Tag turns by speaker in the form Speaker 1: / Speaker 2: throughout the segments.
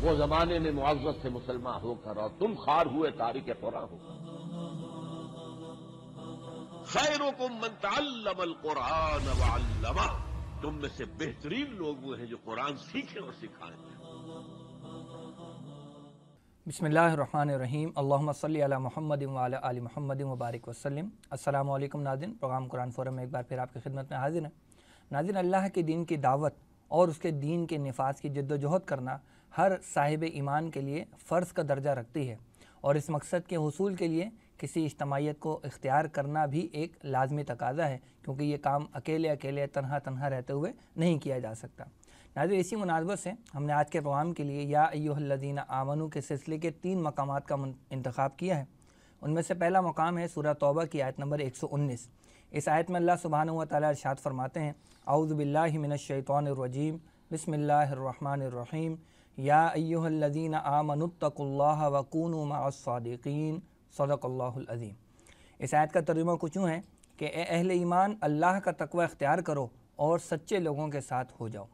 Speaker 1: وہ زمانے میں معزز سے مسلمان ہو کر اور تم خوار ہوئے تارک قرآن ہو. خیرکم من تعلم القرآن وعلمہ، تم میں سے بہترین لوگ وہ ہیں جو قرآن سیکھیں اور سکھائیں.
Speaker 2: بسم اللہ الرحمن الرحیم. اللہم صلی علی محمد وعلی آل محمد وبارک وسلم. السلام علیکم ناظرین، پروگرام قرآن فورم میں ایک بار پھر آپ کی خدمت میں حاضر ہیں. ناظرین، اللہ کے دین کی دعوت اور اس کے دین کے نفاذ کی جد و جہد کرنا ہر صاحب ایمان کے لیے فرض کا درجہ رکھتی ہے، اور اس مقصد کے حصول کے لیے کسی اجتماعیت کو اختیار کرنا بھی ایک لازمی تقاضا ہے، کیونکہ یہ کام اکیلے تنہا رہتے ہوئے نہیں کیا جا سکتا. ناظرین، اسی مناسبت سے ہم نے آج کے پروگرام کے لیے یا ایھا الذین آمنوا کے سلسلے کے 3 مقامات کا انتخاب کیا ہے. ان میں سے پہلا مقام ہے سورہ توبہ کی آیت نمبر 119. اس آیت میں اللہ سبحانہ و تعالیٰ ارشاد فرماتے ہیں: اعوذ باللہ من الشیطان الرجیم، بسم اللہ الرحمن الرحیم، یا ایھا الذین آمنوا اتقوا اللہ وکونوا مع الصادقین، صدق اللہ العظیم. اس آیت کا ترجمہ کچھ یوں ہے کہ اے اہل ایمان، اللہ کا تقوی اختیار کرو اور سچے لوگوں کے ساتھ ہو جاؤ.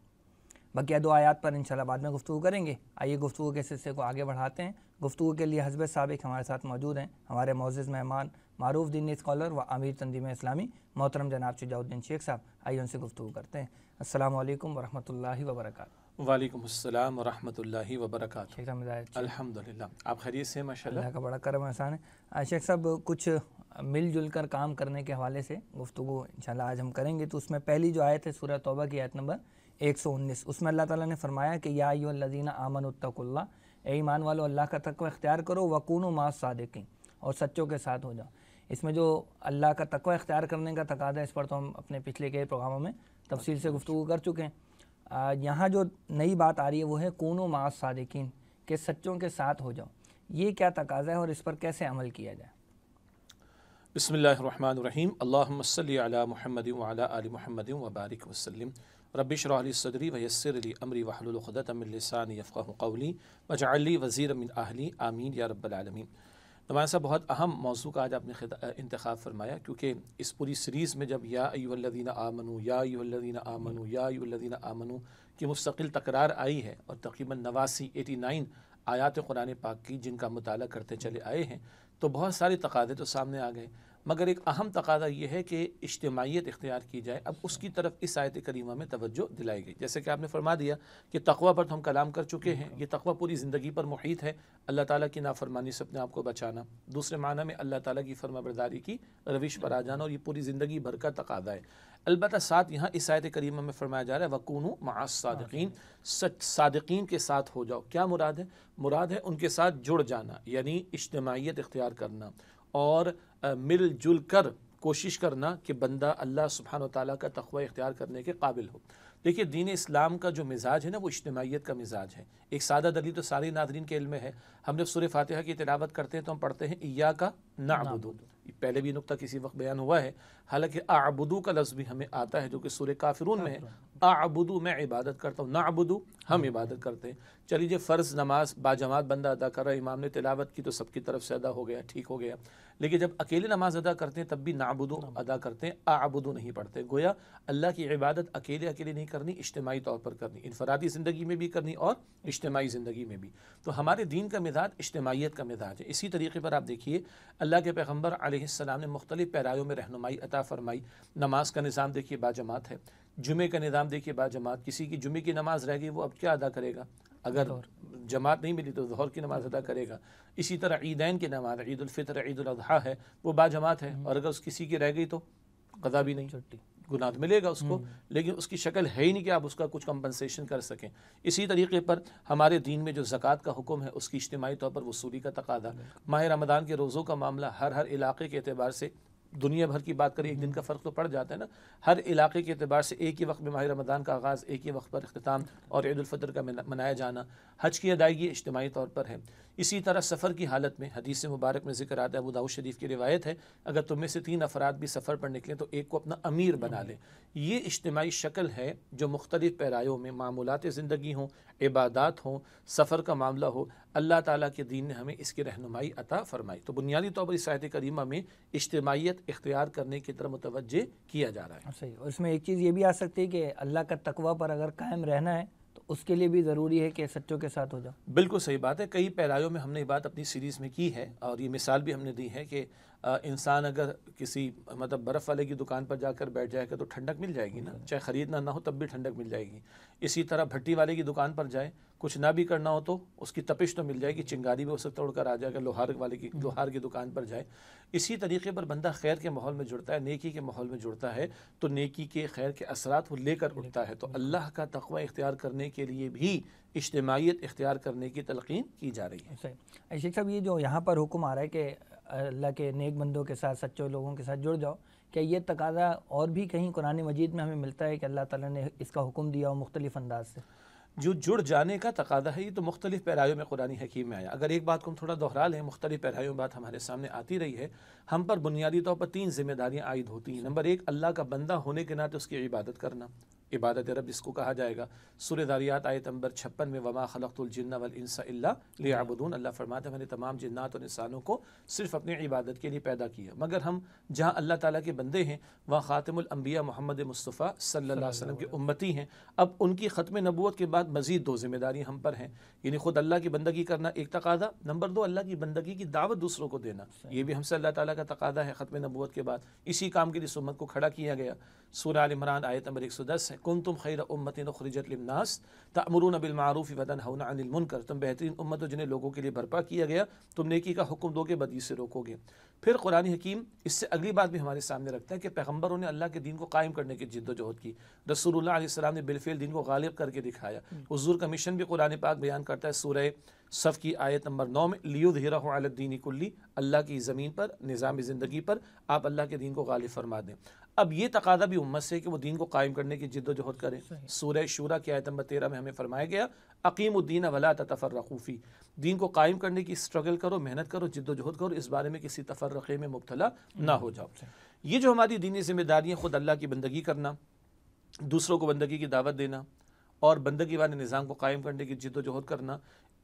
Speaker 2: بقیہ 2 آیات پر انشاءاللہ بعد میں گفتگو کریں گے. آئیے گفتگو کے سلسلے کو آگے بڑھاتے ہیں. گفتگو کے لیے حضرت سابق ہمارے ساتھ موجود ہیں، ہمارے معزز مہمان، معروف دینی اسکالر و امیر تنظیم اسلامی محترم جناب شجاع الدین شیخ صاحب. آئیے ان سے گفتگو کرتے ہیں. السلام علیکم ورحمۃ اللہ وبرکاتہ.
Speaker 3: وعلیکم السلام ورحمۃ اللہ وبرکاتہ.
Speaker 2: شیخ صاحب
Speaker 3: الحمدللہ، آپ خیریت سے؟ ماشاءاللہ،
Speaker 2: اللہ کا بڑا کرم احسان ہے. شیخ صاحب، کچھ مل جل کر کام کرنے کے حوالے سے گفتگو انشاءاللہ آج ہم کریں گے. تو اس میں پہلی جو آیت ہے سورہ توبہ کی آیت نمبر 119، اس میں اللہ تعالیٰ نے فرمایا کہ یا ایھا الذین آمنوا اتقوا اللہ، اے ایمان والو اللہ کا تقوی اختیار کرو، وکونوا مع الصادقین، اور سچوں کے ساتھ ہو جاؤ. اس میں جو اللہ کا تقوی اختیار کرنے کا تقاضا ہے، اس پر تو ہم اپنے پچھلے کئی پروگراموں میں تفصیل سے گفتگو کر چکے ہیں. یہاں جو نئی بات آ رہی ہے وہ ہے کونوا مع الصادقین، کہ سچوں کے ساتھ ہو جاؤ. یہ کیا تقاضا ہے اور اس پر کیسے عمل کیا جائے؟
Speaker 3: بسم اللہ الرحمن الرحیم. اللہم صلی علی محمد وعلی آل محمد وبارک وسلم. رب اشرح لی صدری ویسر لی امری واحلل عقدۃ من لسانی یفقہوا قولی واجعل لی وزیرا من اہلی، آمین یا رب العالمین. نمائندہ صاحب، بہت اہم موضوع کا آج آپ نے انتخاب فرمایا، کیونکہ اس پوری سیریز میں جب یا ایھا الذین آمنوا، یا ایھا الذین آمنوا، یا ایھا الذین آمنوا کی مستقل تکرار آئی ہے، اور تقریباً 89 آیات قرآن پاک کی جن کا مطالعہ کرتے چلے آئے ہیں، تو بہت سارے تقاضے تو سامنے آ گئے، مگر ایک اہم تقاضا یہ ہے کہ اجتماعیت اختیار کی جائے. اب اس کی طرف اس آیت کریمہ میں توجہ دلائی گئی. جیسے کہ آپ نے فرما دیا کہ تقوی پر تو ہم کلام کر چکے ہیں. یہ تقوی پوری زندگی پر محیط ہے، اللہ تعالیٰ کی نافرمانی سے اپنے آپ کو بچانا، دوسرے معنی میں اللہ تعالیٰ کی فرما برداری کی روش پر آ جانا، اور یہ پوری زندگی بھر کا تقاضا ہے. البتہ ساتھ یہاں اس آیت کریمہ میں فرمایا جا رہا ہے وَكُونُوا مَعَ الصَّادِقِينَ، صادقین کے ساتھ ہو جاؤ. کیا مراد ہے؟ مراد ہے ان کے ساتھ جڑ جانا، یعنی اجتماعیت اختیار کرنا اور مل جل کر کوشش کرنا کہ بندہ اللہ سبحانہ و تعالیٰ کا تقوی اختیار کرنے کے قابل ہو. دیکھیے، دین اسلام کا جو مزاج ہے نا، وہ اجتماعیت کا مزاج ہے. ایک سادہ دلیل تو سارے ناظرین کے علم میں ہے. ہم جب سورہ فاتحہ کی تلاوت کرتے ہیں تو ہم پڑھتے ہیں ایاک نعبد. پہلے بھی نقطہ کسی وقت بیان ہوا ہے، حالانکہ اعبدو کا لفظ بھی ہمیں آتا ہے جو کہ سورہ کافرون میں ہے. اعبدو، میں عبادت کرتا ہوں، نعبدو، ہم عبادت کرتے ہیں. چلیے، فرض نماز باجماعت بندہ ادا کر رہا ہے، امام نے تلاوت کی تو سب کی طرف سے ادا ہو گیا، ٹھیک ہو گیا. لیکن جب اکیلے نماز ادا کرتے ہیں تب بھی نعبدو ادا کرتے ہیں، اعبدو نہیں پڑھتے. گویا اللہ کی عبادت اکیلے نہیں کرنی، اجتماعی طور پر کرنی، انفرادی زندگی میں بھی کرنی اور اجتماعی زندگی میں بھی. تو ہمارے دین کا مزاج اجتماعیت کا مزاج ہے. اسی طریقے پر آپ دیکھیے، اللہ کے پیغمبر علیہ السلام نے مختلف پیرایوں میں رہنمائی عطا فرمائی. نماز کا نظام دیکھیے باجماعت ہے، جمعے کا نظام دیکھیے باجماعت. کسی کی جمعے کی نماز رہ گئی، وہ اب کیا ادا کرے گا؟ اگر جماعت نہیں ملی تو ظہر کی نماز ادا کرے گا. اسی طرح عیدین کی نماز، عید الفطر، عید الاضحیٰ ہے، وہ باجماعت ہے، اور اگر اس کسی کی رہ گئی تو قضا بھی نہیں، گناہ ملے گا اس کو، لیکن اس کی شکل ہے ہی نہیں کہ آپ اس کا کچھ کمپنسیشن کر سکیں. اسی طریقے پر ہمارے دین میں جو زکوٰۃ کا حکم ہے، اس کی اجتماعی طور پر وصولی کا تقاضا. ماہ رمضان کے روزوں کا معاملہ ہر علاقے کے اعتبار سے، دنیا بھر کی بات کریں ایک دن کا فرق تو پڑ جاتا ہے نا، ہر علاقے کے اعتبار سے ایک ہی وقت میں ماہ رمضان کا آغاز، ایک ہی وقت پر اختتام، اور عید الفطر کا منایا جانا. حج کی ادائیگی اجتماعی طور پر ہے. اسی طرح سفر کی حالت میں حدیث مبارک میں ذکر آتا ہے، ابو داؤد شریف کی روایت ہے، اگر تم میں سے 3 افراد بھی سفر پر نکلیں تو ایک کو اپنا امیر بنا لیں. یہ اجتماعی شکل ہے جو مختلف پیرایوں میں، معمولات زندگی ہوں، عبادات ہوں، سفر کا معاملہ ہو، اللہ تعالیٰ کے دین نے ہمیں اس کی رہنمائی عطا فرمائی. تو بنیادی طور پر اس آیت کریمہ میں اجتماعیت اختیار کرنے کی طرف متوجہ کیا جا رہا ہے.
Speaker 2: صحیح. اور اس میں ایک چیز یہ بھی آ سکتی ہے کہ اللہ کا تقوی پر اگر قائم رہنا ہے تو اس کے لیے بھی ضروری ہے کہ سچوں کے ساتھ ہو جاؤ.
Speaker 3: بالکل صحیح بات ہے. کئی پیرایوں میں ہم نے یہ بات اپنی سیریز میں کی ہے اور یہ مثال بھی ہم نے دی ہے کہ انسان اگر کسی مطلب برف والے کی دکان پر جا کر بیٹھ جائے گا تو ٹھنڈک مل جائے گی نا, چاہے خریدنا نہ ہو تب بھی ٹھنڈک مل جائے گی. اسی طرح بھٹی والے کی دکان پر جائے, کچھ نہ بھی کرنا ہو تو اس کی تپش تو مل جائے گی, چنگاری بھی اسے توڑ کر آ جائے گا. لوہار کی دکان پر جائے. اسی طریقے پر بندہ خیر کے ماحول میں جڑتا ہے, نیکی کے ماحول میں جڑتا ہے تو نیکی کے خیر کے اثرات وہ لے کر اٹھتا ہے. تو اللہ کا تقوی اختیار کرنے کے لیے بھی اجتماعیت اختیار کرنے کی تلقین کی جا رہی ہے.
Speaker 2: صحیح. شیخ صاحب, یہ جو یہاں پر حکم آ رہا ہے کہ اللہ کے نیک بندوں کے ساتھ, سچے لوگوں کے ساتھ جڑ جاؤ, کیا یہ تقاضا اور بھی کہیں قرآن مجید میں ہمیں ملتا ہے کہ اللہ تعالیٰ نے اس کا حکم دیا ہو مختلف انداز سے؟
Speaker 3: جو جڑ جانے کا تقاضا ہے یہ تو مختلف پیرایوں میں قرآن حکیم میں آیا. اگر ایک بات کو ہم تھوڑا دوہرا لیں, مختلف پیرایوں میں بات ہمارے سامنے آتی رہی ہے. ہم پر بنیادی طور پر 3 ذمہ داریاں عائد ہوتی ہیں. نمبر 1, اللہ کا بندہ ہونے کے ناطے اس کی عبادت کرنا, عبادت رب جس کو کہا جائے گا. سورہ ذاریات آیت نمبر 56 میں وما خلقت الجن والانس الا لیعبدون, اللہ فرماتا ہے میں نے تمام جنات اور انسانوں کو صرف اپنی عبادت کے لیے پیدا کیا. مگر ہم جہاں اللہ تعالیٰ کے بندے ہیں وہاں خاتم الانبیاء محمد مصطفیٰ صلی اللہ علیہ وسلم کے امتی ہیں. اب ان کی ختم نبوت کے بعد مزید 2 ذمہ داریاں ہم پر ہیں. یعنی خود اللہ کی بندگی کرنا ایک تقاضا, نمبر 2 اللہ کی بندگی کی دعوت دوسروں کو دینا, یہ بھی ہم سے اللہ تعالیٰ کا تقاضا ہے. ختم نبوت کے بعد اسی کام کے لیے امت کو کھڑا کیا گیا. سورہ آل عمران آیت نمبر 110 ہے, کنتم خیر امت اخرجت للناس تأمرون بالمعروف وتنہون عن المنکر, تم بہترین امت ہو جنہیں لوگوں کے لیے برپا کیا گیا, تم نیکی کا حکم دو گے, بدی سے روکو گے. پھر قرآن حکیم اس سے اگلی بات بھی ہمارے سامنے رکھتا ہے کہ پیغمبروں نے اللہ کے دین کو قائم کرنے کی جد و جہد کی. رسول اللہ علیہ السلام نے بالفعل دین کو غالب کر کے دکھایا. حضور کا مشن بھی قرآن پاک بیان کرتا ہے. سورہ صف کی آیت نمبر 9 میں لیظہرہ علی الدین کلی, اللہ کی زمین پر, نظام زندگی پر آپ اللہ کے دین کو غالب فرما دیں. اب یہ تقاضا بھی امت سے کہ وہ دین کو قائم کرنے کی جد و جہد کریں. سورہ شورا کی آیت نمبر 13 میں ہمیں فرمایا گیا اقیم الدین ولا تتفرقوا فی, دین کو قائم کرنے کی اسٹرگل کرو, محنت کرو, جد و جہد کرو, اس بارے میں کسی تفرقے میں مبتلا نہ ہو جاؤ. یہ جو ہماری دینی ذمہ داریاں, خود اللہ کی بندگی کرنا, دوسروں کو بندگی کی دعوت دینا اور بندگی والے نظام کو قائم کرنے کی جد و جہد کرنا,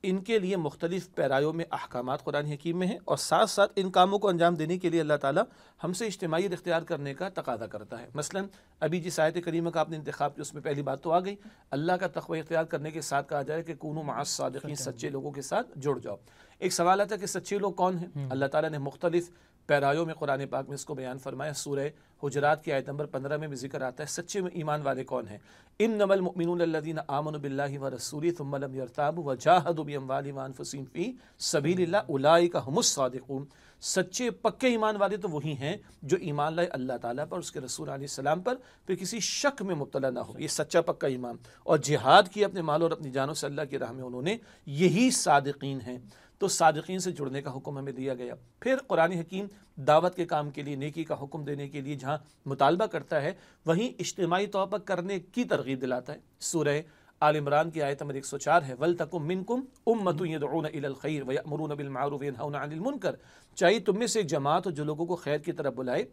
Speaker 3: ان کے لیے مختلف پیرایوں میں احکامات قرآن حکیم میں ہیں. اور ساتھ ساتھ ان کاموں کو انجام دینے کے لیے اللہ تعالیٰ ہم سے اجتماعیت اختیار کرنے کا تقاضا کرتا ہے. مثلا ابھی جس آیت کریمہ کا آپ نے انتخاب کیا اس میں پہلی بات تو آ گئی, اللہ کا تقوی اختیار کرنے کے ساتھ کہا جائے کہ کونوا مع الصادقین, سچے لوگوں کے ساتھ جڑ جاؤ. ایک سوال آتا ہے کہ سچے لوگ کون ہیں؟ اللہ تعالیٰ نے مختلف پیرایوں میں قرآن پاک میں اس کو بیان فرمایا. سورہ حجرات کی آیت نمبر 15 میں بھی ذکر آتا ہے سچے ایمان والے کون ہیں. انما المؤمنون الذین آمنوا باللہ ورسولہ ثم لم یرتابوا وجاہدوا باموالہم وانفسہم فی سبیل اللہ اولئک ھم الصادقون. سچے پکے ایمان والے تو وہی ہیں جو ایمان لائے اللہ تعالیٰ پر, اس کے رسول علیہ السلام پر, پھر کسی شک میں مبتلا نہ ہو. یہ سچا پکا ایمان, اور جہاد کی اپنے مال اور اپنی جانوں سے اللہ کی راہ میں انہوں نے, یہی صادقین ہیں. تو صادقین سے جڑنے کا حکم ہمیں دیا گیا. پھر قرآن حکیم دعوت کے کام کے لیے, نیکی کا حکم دینے کے لیے جہاں مطالبہ کرتا ہے وہیں اجتماعی طور پر کرنے کی ترغیب دلاتا ہے. سورہ آل عمران کی آیت نمبر 104 ہے وَلْتَكُمْ مِنْكُمْ أُمَّةٌ يَدْعُونَ إِلَى الْخَيْرِ وَيَأْمُرُونَ بِالْمَعْرُوفِ وَيَنْهَوْنَ عَنِ الْمُنْكَرِ, چاہیے تم میں سے ایک جماعت ہو جو لوگوں کو خیر کی طرف بلائے,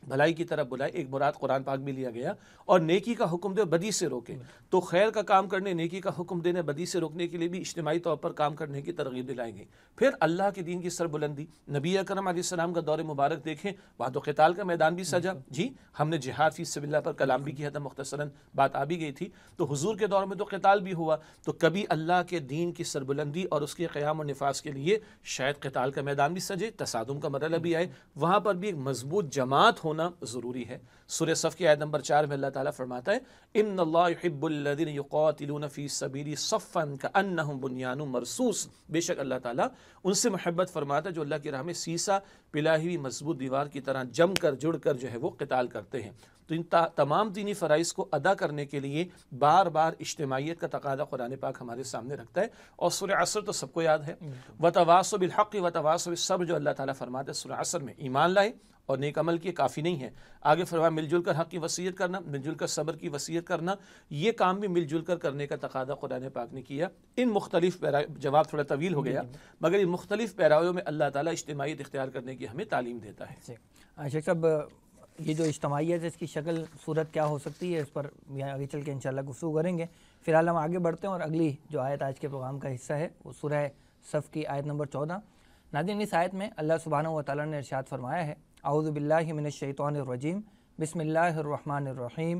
Speaker 3: بھلائی کی طرف بلائے. ایک مراد قرآن پاک بھی لیا گیا, اور نیکی کا حکم دے, بدی سے روکے. تو خیر کا کام کرنے, نیکی کا حکم دینے, بدی سے روکنے کے لیے بھی اجتماعی طور پر کام کرنے کی ترغیب دلائی گئی. پھر اللہ کے دین کی سربلندی, نبی اکرم علیہ السلام کا دور مبارک دیکھیں, وہاں تو قتال کا میدان بھی سجا. جی ہم نے جہاد فی سبیل اللہ پر کلام بھی کیا تھا, مختصراً بات آ بھی گئی تھی. تو حضور کے دور میں تو قتال بھی ہوا. تو کبھی اللہ کے دین کی سربلندی اور اس کے قیام و نفاذ کے لیے شاید قتال کا میدان بھی سجے, تصادم کا مرحلہ بھی آئے, وہاں پر بھی ایک مضبوط جماعت ہونا ضروری ہے. سورہ صف کی آیت نمبر 4 میں اللہ تعالیٰ فرماتا ہے ان اللہ یحب الذین یقاتلون فی سبیلہ صفا کأنہم بنیان مرصوص, بے شک اللہ تعالیٰ ان سے محبت فرماتا ہے جو اللہ کی راہ میں سیسا پلائی ہوئی مضبوط دیوار کی طرح جم کر جڑ کر جو ہے وہ قتال کرتے ہیں. تو ان تمام دینی فرائض کو ادا کرنے کے لیے بار بار اجتماعیت کا تقاضا قرآن پاک ہمارے سامنے رکھتا ہے. اور سورہ عصر تو سب کو یاد ہے, وتواصوا بالحق وتواصوا بالصبر, جو اللہ تعالیٰ فرماتا ہے سورہ عصر میں ایمان لائے اور نیک عمل کیے کافی نہیں ہے. آگے فرمایا مل جل کر حق کی وصیت کرنا, مل جل کر صبر کی وصیت کرنا, یہ کام بھی مل جل کر کرنے کا تقاضا قرآن پاک نے کیا. ان مختلف جواب تھوڑا طویل ہو گیا, مگر ان مختلف پیرایوں میں اللہ تعالیٰ اجتماعیت اختیار کرنے کی ہمیں تعلیم دیتا ہے.
Speaker 2: شیخ صاحب, یہ جو اجتماعیت ہے اس کی شکل صورت کیا ہو سکتی ہے, اس پر آگے چل کے انشاءاللہ گفتگو کریں گے. فی الحال ہم آگے بڑھتے ہیں اور اگلی جو آیت آج کے پروگرام کا حصہ ہے وہ سورہ صف کی آیت نمبر 14. ناظرین, اس آیت میں اللہ سبحانہ و تعالیٰ نے ارشاد فرمایا ہے اعوذ باللہ من الشیطان الرجیم بسم اللہ الرحمن الرحیم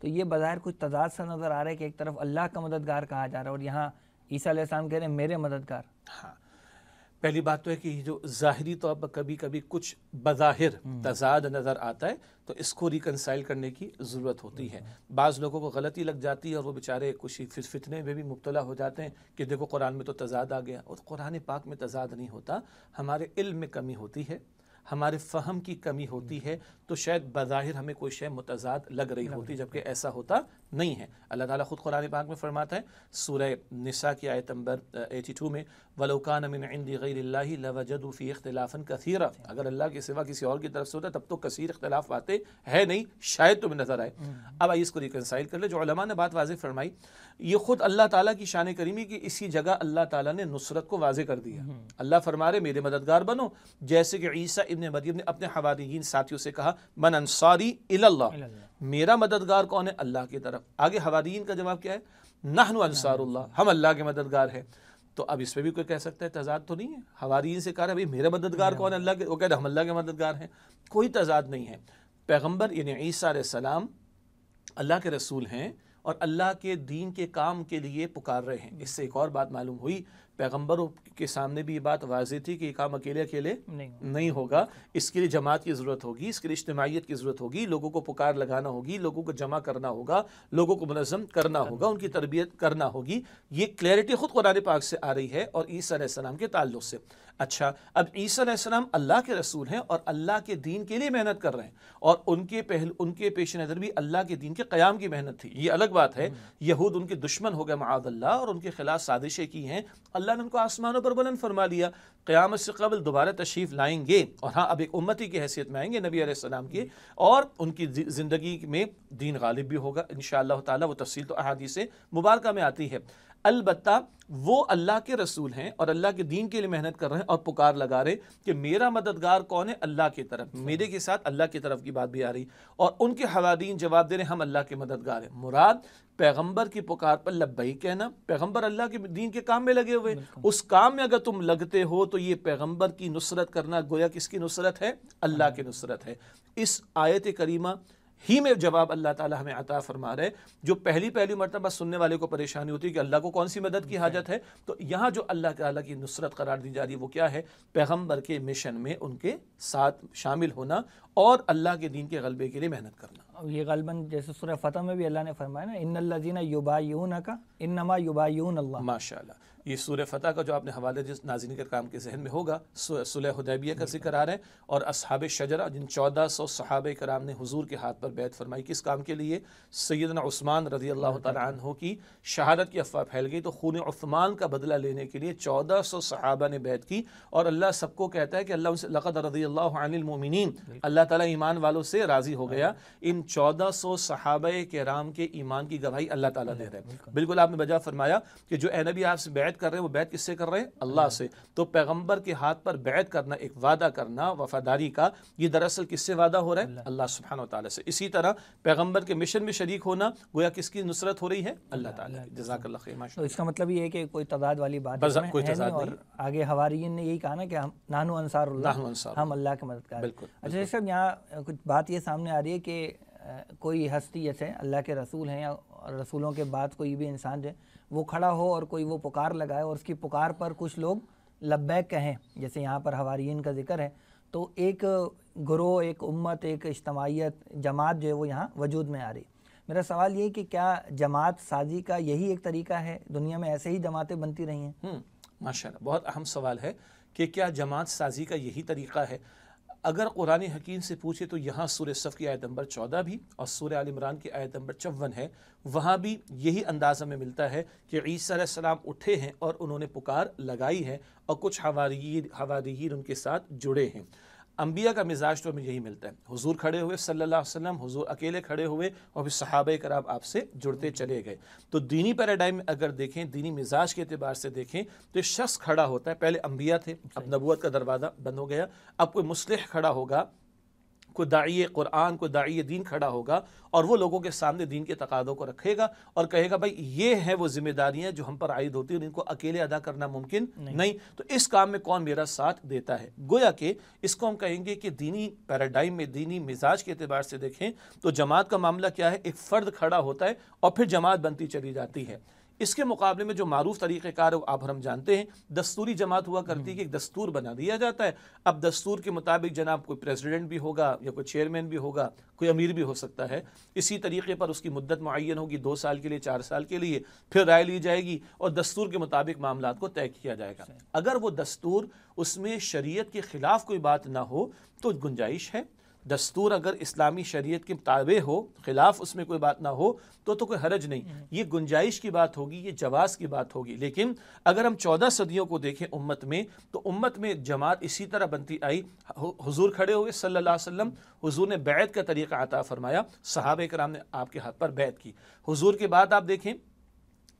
Speaker 2: تو یہ بظاہر کچھ تضاد سا نظر آ رہا ہے کہ ایک طرف اللہ کا مددگار کہا جا رہا ہے اور یہاں عیسیٰ علیہ السلام کہہ رہے ہیں میرے مددگار.
Speaker 3: ہاں، پہلی بات تو ہے کہ یہ جو ظاہری طور پر کبھی کبھی کچھ بظاہر تضاد نظر آتا ہے تو اس کو ریکنسائل کرنے کی ضرورت ہوتی ہے. بعض لوگوں کو غلطی لگ جاتی ہے اور وہ بیچارے کچھ فتنے میں بھی مبتلا ہو جاتے ہیں کہ دیکھو قرآن میں تو تضاد آ گیا. اور قرآن پاک میں تضاد نہیں ہوتا، ہمارے علم میں کمی ہوتی ہے، ہمارے فہم کی کمی ہوتی ہے، تو شاید بظاہر ہمیں کوئی شے متضاد لگ رہی ہوتی جبکہ ایسا ہوتا نہیں ہے. اللہ تعالیٰ خود قرآن پاک میں فرماتا ہے سورہ نساء کی آیت نمبر 82 میں وَلَوْ كَانَ مِنْ عِنْدِ غَيْرِ اللَّهِ لَوَجَدُوا فِيهِ اخْتِلَافًا كَثِيرًا، اگر اللہ کے سوا کسی اور کی طرف سے ہوتا تب تو کثیر اختلاف باتیں ہے نہیں، شاید تمہیں نظر آئے. اب آئیے اس کو ریکنسائل کر لیں. جو علماء نے بات واضح فرمائی، یہ خود اللہ تعالیٰ کی شان کریمی کی اسی جگہ اللہ تعالیٰ نے نصرت کو واضح کر دیا. اللہ فرما رہے میرے مددگار بنو، جیسے کہ عیسیٰ ابن مریم نے اپنے حواریین ساتھیوں سے کہا من انصاری الی اللہ، میرا مددگار کون ہے؟ اللہ کی طرف. آگے حواریین کا جواب کیا ہے؟ نحن انصار اللہ، ہم اللہ کے مددگار ہیں. تو اب اس پہ بھی کوئی کہہ سکتا ہے تضاد تو نہیں ہے. حواریین سے کہا رہا ہے میرا مددگار کون ہے؟ اللہ کے. وہ کہتے ہیں ہم اللہ کے مددگار ہیں. کوئی تضاد نہیں ہے. پیغمبر یعنی عیسیٰ علیہ السلام اللہ کے رسول ہیں اور اللہ کے دین کے کام کے لیے پکار رہے ہیں. اس سے ایک اور بات معلوم ہوئی، پیغمبروں کے سامنے بھی یہ بات واضح تھی کہ یہ کام اکیلے نہیں ہوگا. اس کے لیے جماعت کی ضرورت ہوگی، اس کے لیے اجتماعیت کی ضرورت ہوگی، لوگوں کو پکار لگانا ہوگی، لوگوں کو جمع کرنا ہوگا، لوگوں کو منظم کرنا ہوگا، ان کی تربیت کرنا ہوگی. یہ کلیئرٹی خود قرآن پاک سے آ رہی ہے اور عیسیٰ علیہ السلام کے تعلق سے. اچھا، اب عیسیٰ علیہ السلام اللہ کے رسول ہیں اور اللہ کے دین کے لیے محنت کر رہے ہیں اور ان کے پیش نظر بھی اللہ کے دین کے قیام کی محنت تھی. یہ الگ بات ہے، یہود ان کے دشمن ہو گئے معاذ اللہ اور ان کے خلاف سازشیں کی ہیں. اللہ نے ان کو آسمانوں پر بلند فرما لیا، قیامت سے قبل دوبارہ تشریف لائیں گے. اور ہاں، اب ایک امتی کی حیثیت میں آئیں گے نبی علیہ السلام کی، اور ان کی زندگی میں دین غالب بھی ہوگا انشاءاللہ تعالی. وہ تفصیل تو احادیث مبارکہ میں آتی ہے. البتہ وہ اللہ کے رسول ہیں اور اللہ کے دین کے لیے محنت کر رہے ہیں اور پکار لگا رہے کہ میرا مددگار کون ہے؟ اللہ کی طرف. میرے کے ساتھ اللہ کی طرف کی بات بھی آ رہی اور ان کے حوادین جواب دے رہے ہم اللہ کے مددگار ہیں. مراد پیغمبر کی پکار پر لبیک کہنا. پیغمبر اللہ کے دین کے کام میں لگے ہوئے، اس کام میں اگر تم لگتے ہو تو یہ پیغمبر کی نصرت کرنا گویا کس کی نصرت ہے؟ اللہ کی نصرت ہے. اس آیت کریمہ ہی میں جواب اللہ تعالیٰ ہمیں عطا فرما رہے. جو پہلی مرتبہ سننے والے کو پریشانی ہوتی ہے کہ اللہ کو کون سی مدد کی حاجت ہے، تو یہاں جو اللہ تعالیٰ کی نصرت قرار دی جا رہی ہے وہ کیا ہے؟ پیغمبر کے مشن میں ان کے ساتھ شامل ہونا اور اللہ کے دین کے غلبے کے لیے محنت کرنا.
Speaker 2: یہ غالباً جیسے سورہ فتح میں بھی اللہ نے فرمایا نا ان الذین یبایعونک انما یبایعون اللہ.
Speaker 3: ماشاءاللہ، یہ سورہ فتح کا جو آپ نے حوالے جس ناظرین کرام کے ذہن میں ہوگا، صلح حدیبیہ کا ذکر آ رہا ہے اور اصحاب شجرہ جن 1400 صحابہ کرام نے حضور کے ہاتھ پر بیعت فرمائی. کس کام کے لیے؟ سیدنا عثمان رضی اللہ تعالیٰ عنہ کی شہادت کی افواہ پھیل گئی تو خون عثمان کا بدلہ لینے کے لیے 1400 صحابہ نے بیعت کی. اور اللہ سب کو کہتا ہے کہ اللہ ان سے لقد رضی اللہ عن المؤمنین، اللہ تعالیٰ ایمان والوں سے راضی ہو گیا. ان 1400 صحابہ کرام کے ایمان کی گواہی اللہ تعالیٰ دے رہے ہیں. بالکل آپ نے بجا فرمایا کہ جو اے نبی آپ سے بیعت کر رہے ہیں وہ بیعت کس سے کر رہے ہیں؟ اللہ سے. تو پیغمبر کے ہاتھ پر بیعت کرنا، ایک وعدہ کرنا وفاداری کا، یہ دراصل کس سے وعدہ ہو رہا ہے؟ اللہ سبحانہ وتعالی سے. اسی طرح پیغمبر کے مشن میں شریک ہونا گویا کس کی نصرت ہو رہی ہے؟ اللہ تعالیٰ کی. جزاک اللہ خیر.
Speaker 2: تو اس کا مطلب یہ ہے کہ کوئی تضاد والی بات ہے نہیں. اور آگے حواریین نے یہی کہا نا کہ ہم نحن انصار اللہ، ہم اللہ کے مددگار. اچھا صاحب، یہاں کچھ بات یہ سامنے آ رہی ہے کہ کوئی ہستی جیسے اللہ کے رسول ہیں یا رسولوں کے بعد کوئی بھی انسان جو وہ کھڑا ہو اور کوئی وہ پکار لگائے اور اس کی پکار پر کچھ لوگ لبیک کہیں، جیسے یہاں پر حواریین کا ذکر ہے، تو ایک گروہ، ایک امت، ایک اجتماعیت، جماعت جو ہے وہ یہاں وجود میں آ رہی. میرا سوال یہ ہے کہ کیا جماعت سازی کا یہی ایک طریقہ ہے؟ دنیا میں ایسے ہی جماعتیں بنتی رہی ہیں؟
Speaker 3: ماشاءاللہ، بہت اہم سوال ہے کہ کیا جماعت سازی کا یہی طریقہ ہے؟ اگر قرآن حکیم سے پوچھے تو یہاں سورہ صف کی آیت نمبر 14 بھی اور سورہ آل عمران کی آیت نمبر 54 ہے، وہاں بھی یہی انداز ہمیں ملتا ہے کہ عیسیٰ علیہ السلام اٹھے ہیں اور انہوں نے پکار لگائی ہے اور کچھ حواریین ان کے ساتھ جڑے ہیں. انبیاء کا مزاج تو ہمیں یہی ملتا ہے. حضور کھڑے ہوئے صلی اللہ علیہ وسلم، حضور اکیلے کھڑے ہوئے اور پھر صحابہ کرام آپ سے جڑتے چلے گئے. تو دینی پیراڈائم میں اگر دیکھیں، دینی مزاج کے اعتبار سے دیکھیں تو ایک شخص کھڑا ہوتا ہے. پہلے انبیاء تھے، اب نبوت کا دروازہ بند ہو گیا، اب کوئی مصلح کھڑا ہوگا کوئی داعی قرآن، کوئی داعی دین کھڑا ہوگا اور وہ لوگوں کے سامنے دین کے تقاضوں کو رکھے گا اور کہے گا بھائی یہ ہیں وہ ذمہ داریاں جو ہم پر عائد ہوتی ہیں اور ان کو اکیلے ادا کرنا ممکن نہیں، تو اس کام میں کون میرا ساتھ دیتا ہے؟ گویا کہ اس کو ہم کہیں گے کہ دینی پیراڈائم میں، دینی مزاج کے اعتبار سے دیکھیں تو جماعت کا معاملہ کیا ہے؟ ایک فرد کھڑا ہوتا ہے اور پھر جماعت بنتی چلی جاتی ہے۔ اس کے مقابلے میں جو معروف طریقہ کار ہے آپ ہم جانتے ہیں، دستوری جماعت ہوا کرتی ہے کہ ایک دستور بنا دیا جاتا ہے، اب دستور کے مطابق جناب کوئی پریزیڈنٹ بھی ہوگا یا کوئی چیئرمین بھی ہوگا، کوئی امیر بھی ہو سکتا ہے، اسی طریقے پر اس کی مدت معین ہوگی 2 سال کے لیے، 4 سال کے لیے، پھر رائے لی جائے گی اور دستور کے مطابق معاملات کو طے کیا جائے گا۔ اگر وہ دستور اس میں شریعت کے خلاف کوئی بات نہ ہو تو گنجائش ہے، دستور اگر اسلامی شریعت کے تابع ہو، خلاف اس میں کوئی بات نہ ہو تو کوئی حرج نہیں، یہ گنجائش کی بات ہوگی، یہ جواز کی بات ہوگی۔ لیکن اگر ہم 14 صدیوں کو دیکھیں امت میں، تو امت میں جماعت اسی طرح بنتی آئی۔ حضور کھڑے ہوئے صلی اللہ علیہ وسلم، حضور نے بیعت کا طریقہ عطا فرمایا، صحابہ کرام نے آپ کے ہاتھ پر بیعت کی۔ حضور کے بعد آپ دیکھیں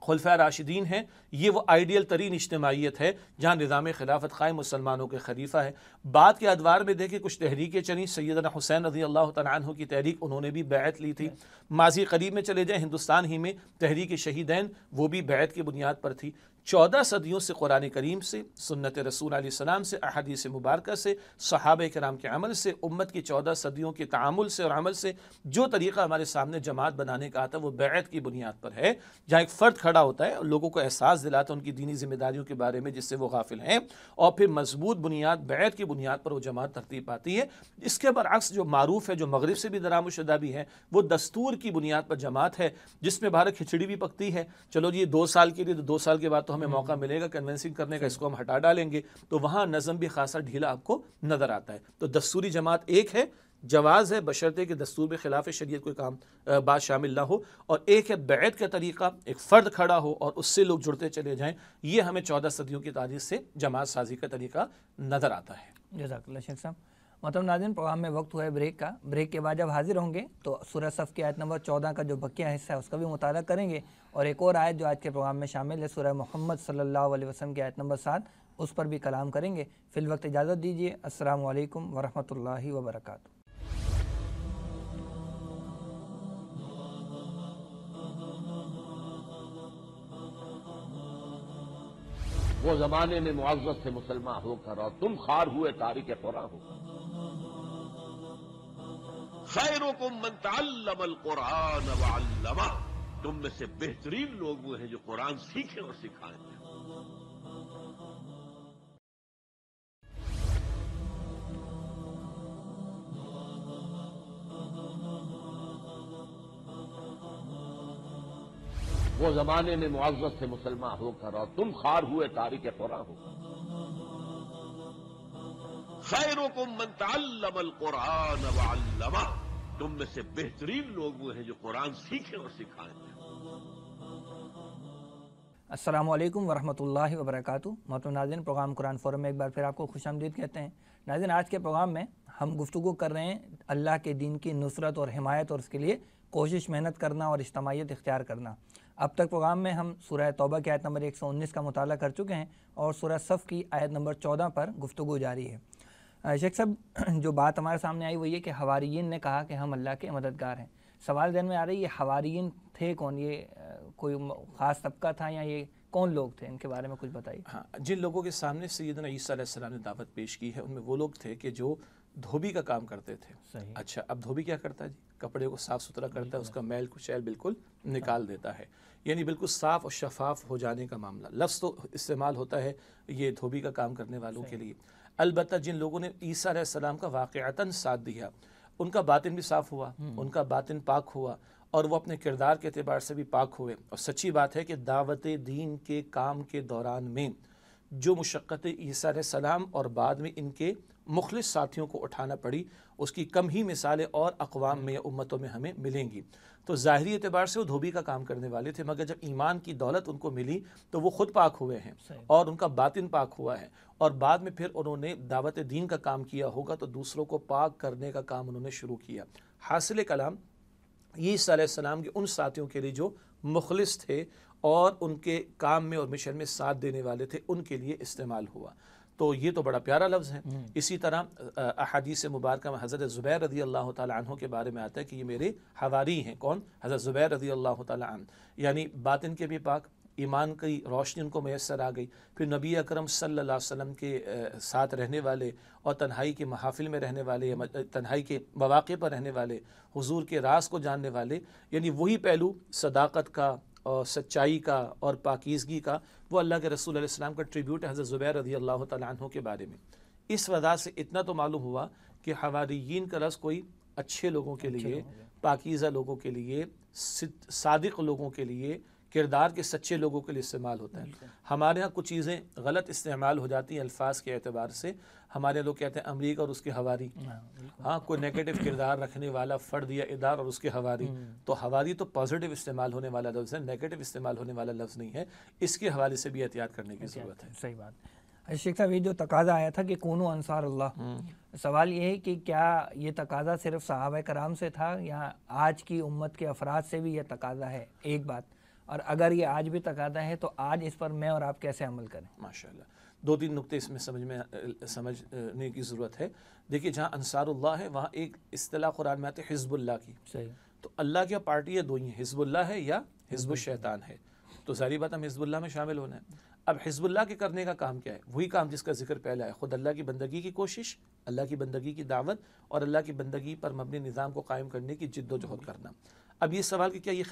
Speaker 3: خلفاء راشدین ہیں، یہ وہ آئیڈیل ترین اجتماعیت ہے جہاں نظام خلافت قائم، مسلمانوں کے خلیفہ ہے۔ بعد کے ادوار میں دیکھیں کچھ تحریکیں چلیں، سیدنا حسین رضی اللہ تعالیٰ عنہ کی تحریک، انہوں نے بھی بیعت لی تھی۔ ماضی قریب میں چلے جائیں ہندوستان ہی میں، تحریک شہیدین، وہ بھی بیعت کی بنیاد پر تھی۔ 14 صدیوں سے قرآن کریم سے، سنت رسول علیہ السلام سے، احادیث مبارکہ سے، صحابہ کرام کے عمل سے، امت کی 14 صدیوں کے تعامل سے اور عمل سے جو طریقہ ہمارے سامنے جماعت بنانے کا آتا ہے وہ بیعت کی بنیاد پر ہے، جہاں ایک فرد کھڑا ہوتا ہے اور لوگوں کو احساس دلاتا ہے ان کی دینی ذمہ داریوں کے بارے میں جس سے وہ غافل ہیں، اور پھر مضبوط بنیاد بیعت کی بنیاد پر وہ جماعت ترتیب پاتی ہے۔ اس کے برعکس جو معروف ہے، جو مغرب سے بھی درآمد شدہ بھی ہے، وہ دستور کی بنیاد پر جماعت ہے جس میں بھارت کھچڑی بھی پکتی ہے، چلو جی 2 سال کے لیے، تو 2 سال کے بعد تو ہمیں موقع ملے گا کنونسنگ کرنے کا، اس کو ہم ہٹا ڈالیں گے، تو وہاں نظم بھی خاصا ڈھیلا آپ کو نظر آتا ہے۔ تو دستوری جماعت ایک ہے، جواز ہے بشرطے کہ دستور میں خلاف شریعت کوئی کام بات شامل نہ ہو، اور ایک ہے بیعت کا طریقہ، ایک فرد کھڑا ہو اور اس سے لوگ جڑتے چلے جائیں۔ یہ ہمیں 14 صدیوں کی تاریخ سے جماعت سازی کا طریقہ نظر آتا ہے۔
Speaker 2: جزاک اللہ شیخ صاحب۔ محترم ناظرین، پروگرام میں وقت ہوا ہے بریک کا، بریک کے بعد جب حاضر ہوں گے تو سورہ صف کی آیت نمبر 14 کا جو بقیہ حصہ ہے اس کا بھی مطالعہ کریں گے، اور ایک اور آیت جو آج کے پروگرام میں شامل ہے سورہ محمد صلی اللہ علیہ وسلم کی آیت نمبر 7، اس پر بھی کلام کریں گے۔ فی الوقت اجازت دیجیے، السلام علیکم ورحمۃ اللہ وبرکاتہ۔
Speaker 1: وہ زمانے میں معزز سے مسلمان ہو کر اور تم خار ہوئے تارک قرآن ہو۔ خیرکم من تعلم القرآن وعلمہ، تم میں سے بہترین لوگ وہ ہیں جو قرآن سیکھیں اور سکھائیں۔ وہ زمانے میں معزز سے مسلمان ہو کر اور تم خار ہوئے تارک قرآن ہو۔ خیرکم من تعلم القرآن وعلمہ، تم میں سے بہترین لوگ وہ ہیں جو قرآن سیکھیں اور سکھائیں۔
Speaker 2: السلام علیکم ورحمۃ اللہ وبرکاتہ۔ محترم ناظرین، پروگرام قرآن فورم میں ایک بار پھر آپ کو خوش آمدید کہتے ہیں۔ ناظرین، آج کے پروگرام میں ہم گفتگو کر رہے ہیں اللہ کے دین کی نصرت اور حمایت اور اس کے لیے کوشش، محنت کرنا اور اجتماعیت اختیار کرنا۔ اب تک پروگرام میں ہم سورہ توبہ کی آیت نمبر 119 کا مطالعہ کر چکے ہیں اور سورہ صف کی آیت نمبر 14 پر گفتگو جاری ہے۔ شیخ صاحب، جو بات ہمارے سامنے آئی وہ یہ کہ حواریین نے کہا کہ ہم اللہ کے مددگار ہیں۔ سوال ذہن میں آ رہی ہے، یہ حواریین تھے کون؟ یہ کوئی خاص طبقہ تھا یا یہ کون لوگ تھے؟ ان کے بارے میں کچھ بتائیے۔
Speaker 3: ہاں، جن لوگوں کے سامنے سیدنا عیسیٰ علیہ السلام نے دعوت پیش کی ہے ان میں وہ لوگ تھے کہ جو دھوبی کا کام کرتے تھے۔
Speaker 2: صحیح۔
Speaker 3: اچھا، اب دھوبی کیا کرتا ہے جی؟ کپڑے کو صاف ستھرا کرتا ہے، اس کا میل کچیل بالکل نکال دیتا ہے، یعنی بالکل صاف اور شفاف ہو جانے کا معاملہ۔ لفظ تو استعمال ہوتا ہے یہ دھوبی کا کام کرنے والوں کے لیے۔ البتہ جن لوگوں نے عیسیٰ علیہ السلام کا واقعتاً ساتھ دیا، ان کا باطن بھی صاف ہوا، ان کا باطن پاک ہوا، اور وہ اپنے کردار کے اعتبار سے بھی پاک ہوئے۔ اور سچی بات ہے کہ دعوت دین کے کام کے دوران میں جو مشقت عیسیٰ علیہ السلام اور بعد میں ان کے مخلص ساتھیوں کو اٹھانا پڑی، اس کی کم ہی مثالیں اور اقوام میں یا امتوں میں ہمیں ملیں گی۔ تو ظاہری اعتبار سے وہ دھوبی کا کام کرنے والے تھے، مگر جب ایمان کی دولت ان کو ملی تو وہ خود پاک ہوئے ہیں اور ان کا باطن پاک ہوا ہے، اور بعد میں پھر انہوں نے دعوت دین کا کام کیا ہوگا تو دوسروں کو پاک کرنے کا کام انہوں نے شروع کیا۔ حاصل کلام یہ عیسیٰ علیہ السلام کے ان ساتھیوں کے لیے جو مخلص تھے اور ان کے کام میں اور مشن میں ساتھ دینے والے تھے، ان کے لیے استعمال ہوا۔ تو یہ تو بڑا پیارا لفظ ہے۔ اسی طرح احادیث مبارکہ میں حضرت زبیر رضی اللہ تعالیٰ عنہ کے بارے میں آتا ہے کہ یہ میرے حواری ہیں۔ کون؟ حضرت زبیر رضی اللہ تعالیٰ عنہ، یعنی باطن کے بھی پاک، ایمان کی روشنی ان کو میسر آ گئی، پھر نبی اکرم صلی اللہ علیہ وسلم کے ساتھ رہنے والے اور تنہائی کے محافل میں رہنے والے، تنہائی کے مواقع پر رہنے والے، حضور کے راز کو جاننے والے، یعنی وہی پہلو صداقت کا اور سچائی کا اور پاکیزگی کا، وہ اللہ کے رسول علیہ السلام کا ٹریبیوٹ ہے حضرت زبیر رضی اللہ تعالیٰ عنہ کے بارے میں۔ اس وجہ سے اتنا تو معلوم ہوا کہ حواریین کا لفظ کوئی اچھے لوگوں کے لیے، پاکیزہ لوگوں کے لیے، صادق لوگوں کے لیے، کردار کے سچے لوگوں کے لیے استعمال ہوتا ہے۔ ہمارے ہاں کچھ چیزیں غلط استعمال ہو جاتی ہیں الفاظ کے اعتبار سے۔ ہمارے لوگ کہتے ہیں امریکہ اور اس کے حواری، ہاں کوئی نیگیٹو کردار رکھنے والا فرد یا ادار اور اس کے حواری، تو حواری تو پازیٹیو استعمال ہونے والا لفظ ہے، نیگیٹو استعمال ہونے والا لفظ نہیں ہے۔ اس کے حوالے سے بھی احتیاط کرنے کی ضرورت ہے۔
Speaker 2: صحیح بات۔ شیخ صاحب، یہ جو تقاضا آیا تھا کہ کونو انصار اللہ، سوال یہ ہے کہ کیا یہ تقاضا صرف صحابہ کرام سے تھا یا آج کی امت کے افراد سے بھی یہ تقاضا ہے؟ ایک بات، اور اگر یہ آج بھی تقاضا ہے تو آج اس پر میں اور آپ کیسے عمل کریں؟
Speaker 3: ماشاءاللہ، دو تین نقطے اس میں سمجھنے کی ضرورت ہے۔ دیکھیے، جہاں انصار اللہ ہے وہاں ایک اصطلاح قرآن میں آتی ہے حزب اللہ کی۔
Speaker 2: صحیح۔
Speaker 3: تو اللہ کی پارٹی ہے، دو ہی ہیں، حزب اللہ ہے یا حزب الشیطان ہے۔ تو ظاہری بات ہم حزب اللہ میں شامل ہونا ہے۔ اب حزب اللہ کے کرنے کا کام کیا ہے؟ وہی کام جس کا ذکر پہلا ہے، خود اللہ کی بندگی کی کوشش، اللہ کی بندگی کی دعوت اور اللہ کی بندگی پر مبنی نظام کو قائم کرنے کی جد و جہد کرنا۔ اب یہ سوال کہ کیا یہ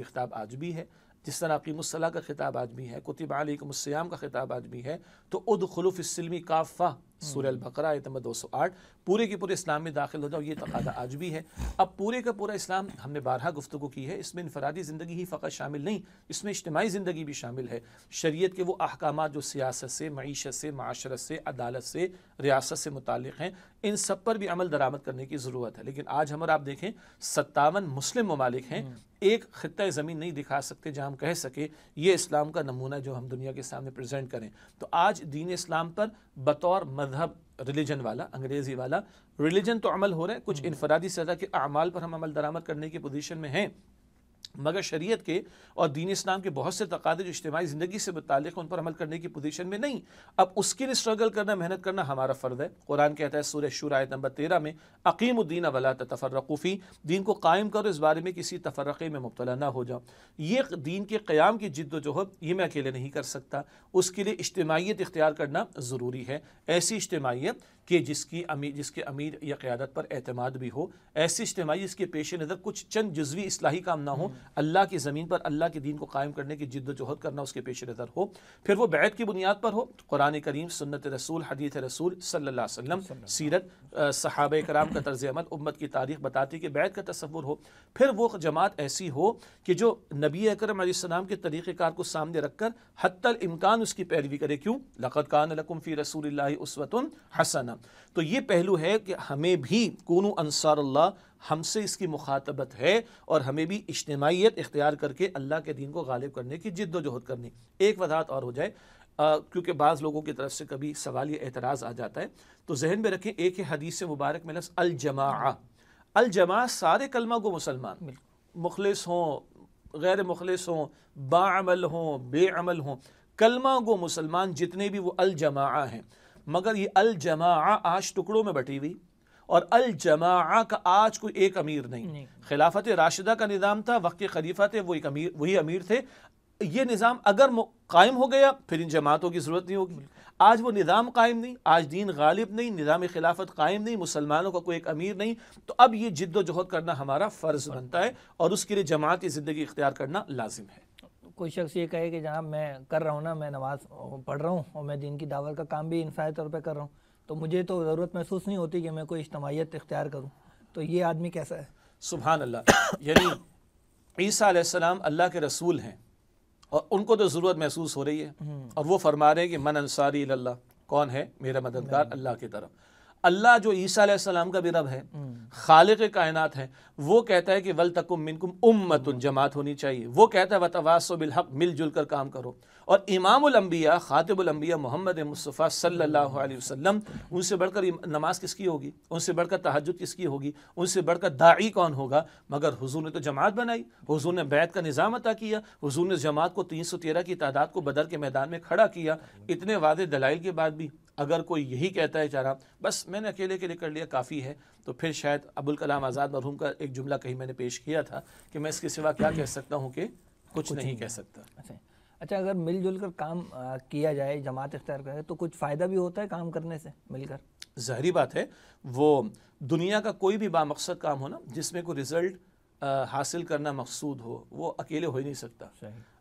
Speaker 3: خطاب آج بھی ہے؟ جس طرح اقیموا الصلاۃ کا خطاب آج بھی ہے، کتب علیکم الصیام کا خطاب آج بھی ہے، تو ادخلوا فی السلم کافہ، سورہ البقرہ آیت نمبر 208، پورے کے پورے اسلام میں داخل ہو جاؤ، یہ تقاضا آج بھی ہے۔ اب پورے کا پورا اسلام، ہم نے بارہا گفتگو کی ہے، اس میں انفرادی زندگی ہی فقط شامل نہیں، اس میں اجتماعی زندگی بھی شامل ہے۔ شریعت کے وہ احکامات جو سیاست سے، معیشت سے، معاشرت سے، عدالت سے، ریاست سے متعلق ہیں، ان سب پر بھی عمل درآمد کرنے کی ضرورت ہے۔ لیکن آج ہم اور آپ دیکھیں 57 مسلم ممالک ہیں، ایک خطہ زمین نہیں دکھا سکتے جہاں ہم کہہ سکے یہ اسلام کا نمونہ جو ہم دنیا کے سامنے پریزنٹ کریں۔ تو آج دین اسلام پر بطور مذہب ریلیجن والا، انگریزی والا ریلیجن تو عمل ہو رہا ہے، کچھ انفرادی سطح کے اعمال پر ہم عمل درآمد کرنے کی پوزیشن میں ہیں، مگر شریعت کے اور دین اسلام کے بہت سے تقاضے جو اجتماعی زندگی سے متعلق ہیں ان پر عمل کرنے کی پوزیشن میں نہیں۔ اب اس کے لیے اسٹرگل کرنا، محنت کرنا ہمارا فرض ہے۔ قرآن کہتا ہے سورہ شورى آیت نمبر 13 میں، اقیموا الدین ولا تتفرقوا فیہ، دین کو قائم کرو، اس بارے میں کسی تفرقے میں مبتلا نہ ہو جاؤ۔ یہ دین کے قیام کی جد و جہد یہ میں اکیلے نہیں کر سکتا، اس کے لیے اجتماعیت اختیار کرنا ضروری ہے، ایسی اجتماعیت کہ جس کے امیر یا قیادت پر اعتماد بھی ہو، ایسی اجتماعی جس کے پیش نظر کچھ چند جزوی اصلاحی کام نہ ہو، اللہ کی زمین پر اللہ کے دین کو قائم کرنے کی جد و جہد کرنا اس کے پیش نظر ہو، پھر وہ بیعت کی بنیاد پر ہو، قرآن کریم، سنت رسول، حدیث رسول صلی اللہ علیہ وسلم، سیرت صحابہ کرام کا طرز عمل، امت کی تاریخ بتاتی کہ بیعت کا تصور ہو، پھر وہ جماعت ایسی ہو کہ جو نبی اکرم علیہ السلام کے طریقہ کار کو سامنے رکھ کر حتی الامکان اس کی پیروی کرے۔ کیوں؟ لقد کان لکم فی رسول اللہ اسوۃ حسنہ۔ تو یہ پہلو ہے کہ ہمیں بھی کونو انصار اللہ، ہم سے اس کی مخاطبت ہے اور ہمیں بھی اجتماعیت اختیار کر کے اللہ کے دین کو غالب کرنے کی جد و جہد کرنی۔ ایک وضاحت اور ہو جائے، کیونکہ بعض لوگوں کی طرف سے کبھی سوال یا اعتراض آ جاتا ہے، تو ذہن میں رکھیں ایک حدیث مبارک میں لفظ الجماعہ، الجماعہ سارے کلمہ گو مسلمان، مخلص ہوں، غیر مخلص ہوں، باعمل ہوں، بے عمل ہوں، کلمہ گو مسلمان جتنے بھی وہ الجماعہ ہیں۔ مگر یہ الجماعہ آج ٹکڑوں میں بٹی ہوئی، اور الجماعہ کا آج کوئی ایک امیر نہیں۔ خلافت راشدہ کا نظام تھا، وقت کے خلیفہ تھے، وہی امیر تھے۔ یہ نظام اگر قائم ہو گیا پھر ان جماعتوں کی ضرورت نہیں ہوگی۔ آج وہ نظام قائم نہیں، آج دین غالب نہیں، نظام خلافت قائم نہیں، مسلمانوں کا کوئی ایک امیر نہیں، تو اب یہ جد و جہد کرنا ہمارا فرض بنتا ہے اور اس کے لیے جماعتی زندگی اختیار کرنا لازم ہے۔
Speaker 2: کوئی شخص یہ کہے کہ جناب میں کر رہا ہوں نا، میں نماز پڑھ رہا ہوں اور میں دین کی دعوت کا کام بھی انفرادی طور پہ کر رہا ہوں، تو مجھے تو ضرورت محسوس نہیں ہوتی کہ میں کوئی اجتماعیت اختیار کروں، تو یہ آدمی کیسا ہے؟
Speaker 3: سبحان اللہ، یعنی عیسیٰ علیہ السلام اللہ کے رسول ہیں اور ان کو تو ضرورت محسوس ہو رہی ہے، اور وہ فرما رہے ہیں کہ من انصاری اللہ، کون ہے میرا مددگار؟ اللہ کی طرف۔ اللہ جو عیسیٰ علیہ السلام کا بھی رب ہے، خالق کائنات ہے، وہ کہتا ہے کہ وَلْتَكُمْ مِنْكُمْ أُمَّةٌ، جماعت ہونی چاہیے، وہ کہتا ہے وَتَوَاصَوْا بِالْحَقِّ، مل جل کر کام کرو۔ اور امام الانبیاء، خاتم الانبیاء محمد مصطفیٰ صلی اللہ علیہ وسلم، ان سے بڑھ کر نماز کس کی ہوگی؟ ان سے بڑھ کر تہجد کس کی ہوگی؟ ان سے بڑھ کر داعی کون ہوگا؟ مگر حضور نے تو جماعت بنائی، حضور نے بیعت کا نظام عطا کیا، حضور نے جماعت کو 313 کی تعداد کو بدر کے میدان میں کھڑا کیا۔ اتنے واضح دلائل کے بعد بھی اگر کوئی یہی کہتا ہے چارہ بس میں نے اکیلے کے لیے کر لیا کافی ہے، تو پھر شاید ابوالکلام آزاد مرحوم کا ایک جملہ کہیں میں نے پیش کیا تھا کہ میں اس کے سوا کیا کہہ سکتا ہوں کہ کچھ نہیں کہہ سکتا۔
Speaker 2: اچھا، اگر مل جل کر کام کیا جائے، جماعت اختیار کرے، تو کچھ فائدہ بھی ہوتا ہے کام کرنے سے مل کر؟
Speaker 3: ظاہری بات ہے، وہ دنیا کا کوئی بھی بامقصد کام ہو نا، جس میں کوئی رزلٹ حاصل کرنا مقصود ہو، وہ اکیلے ہو ہی نہیں سکتا۔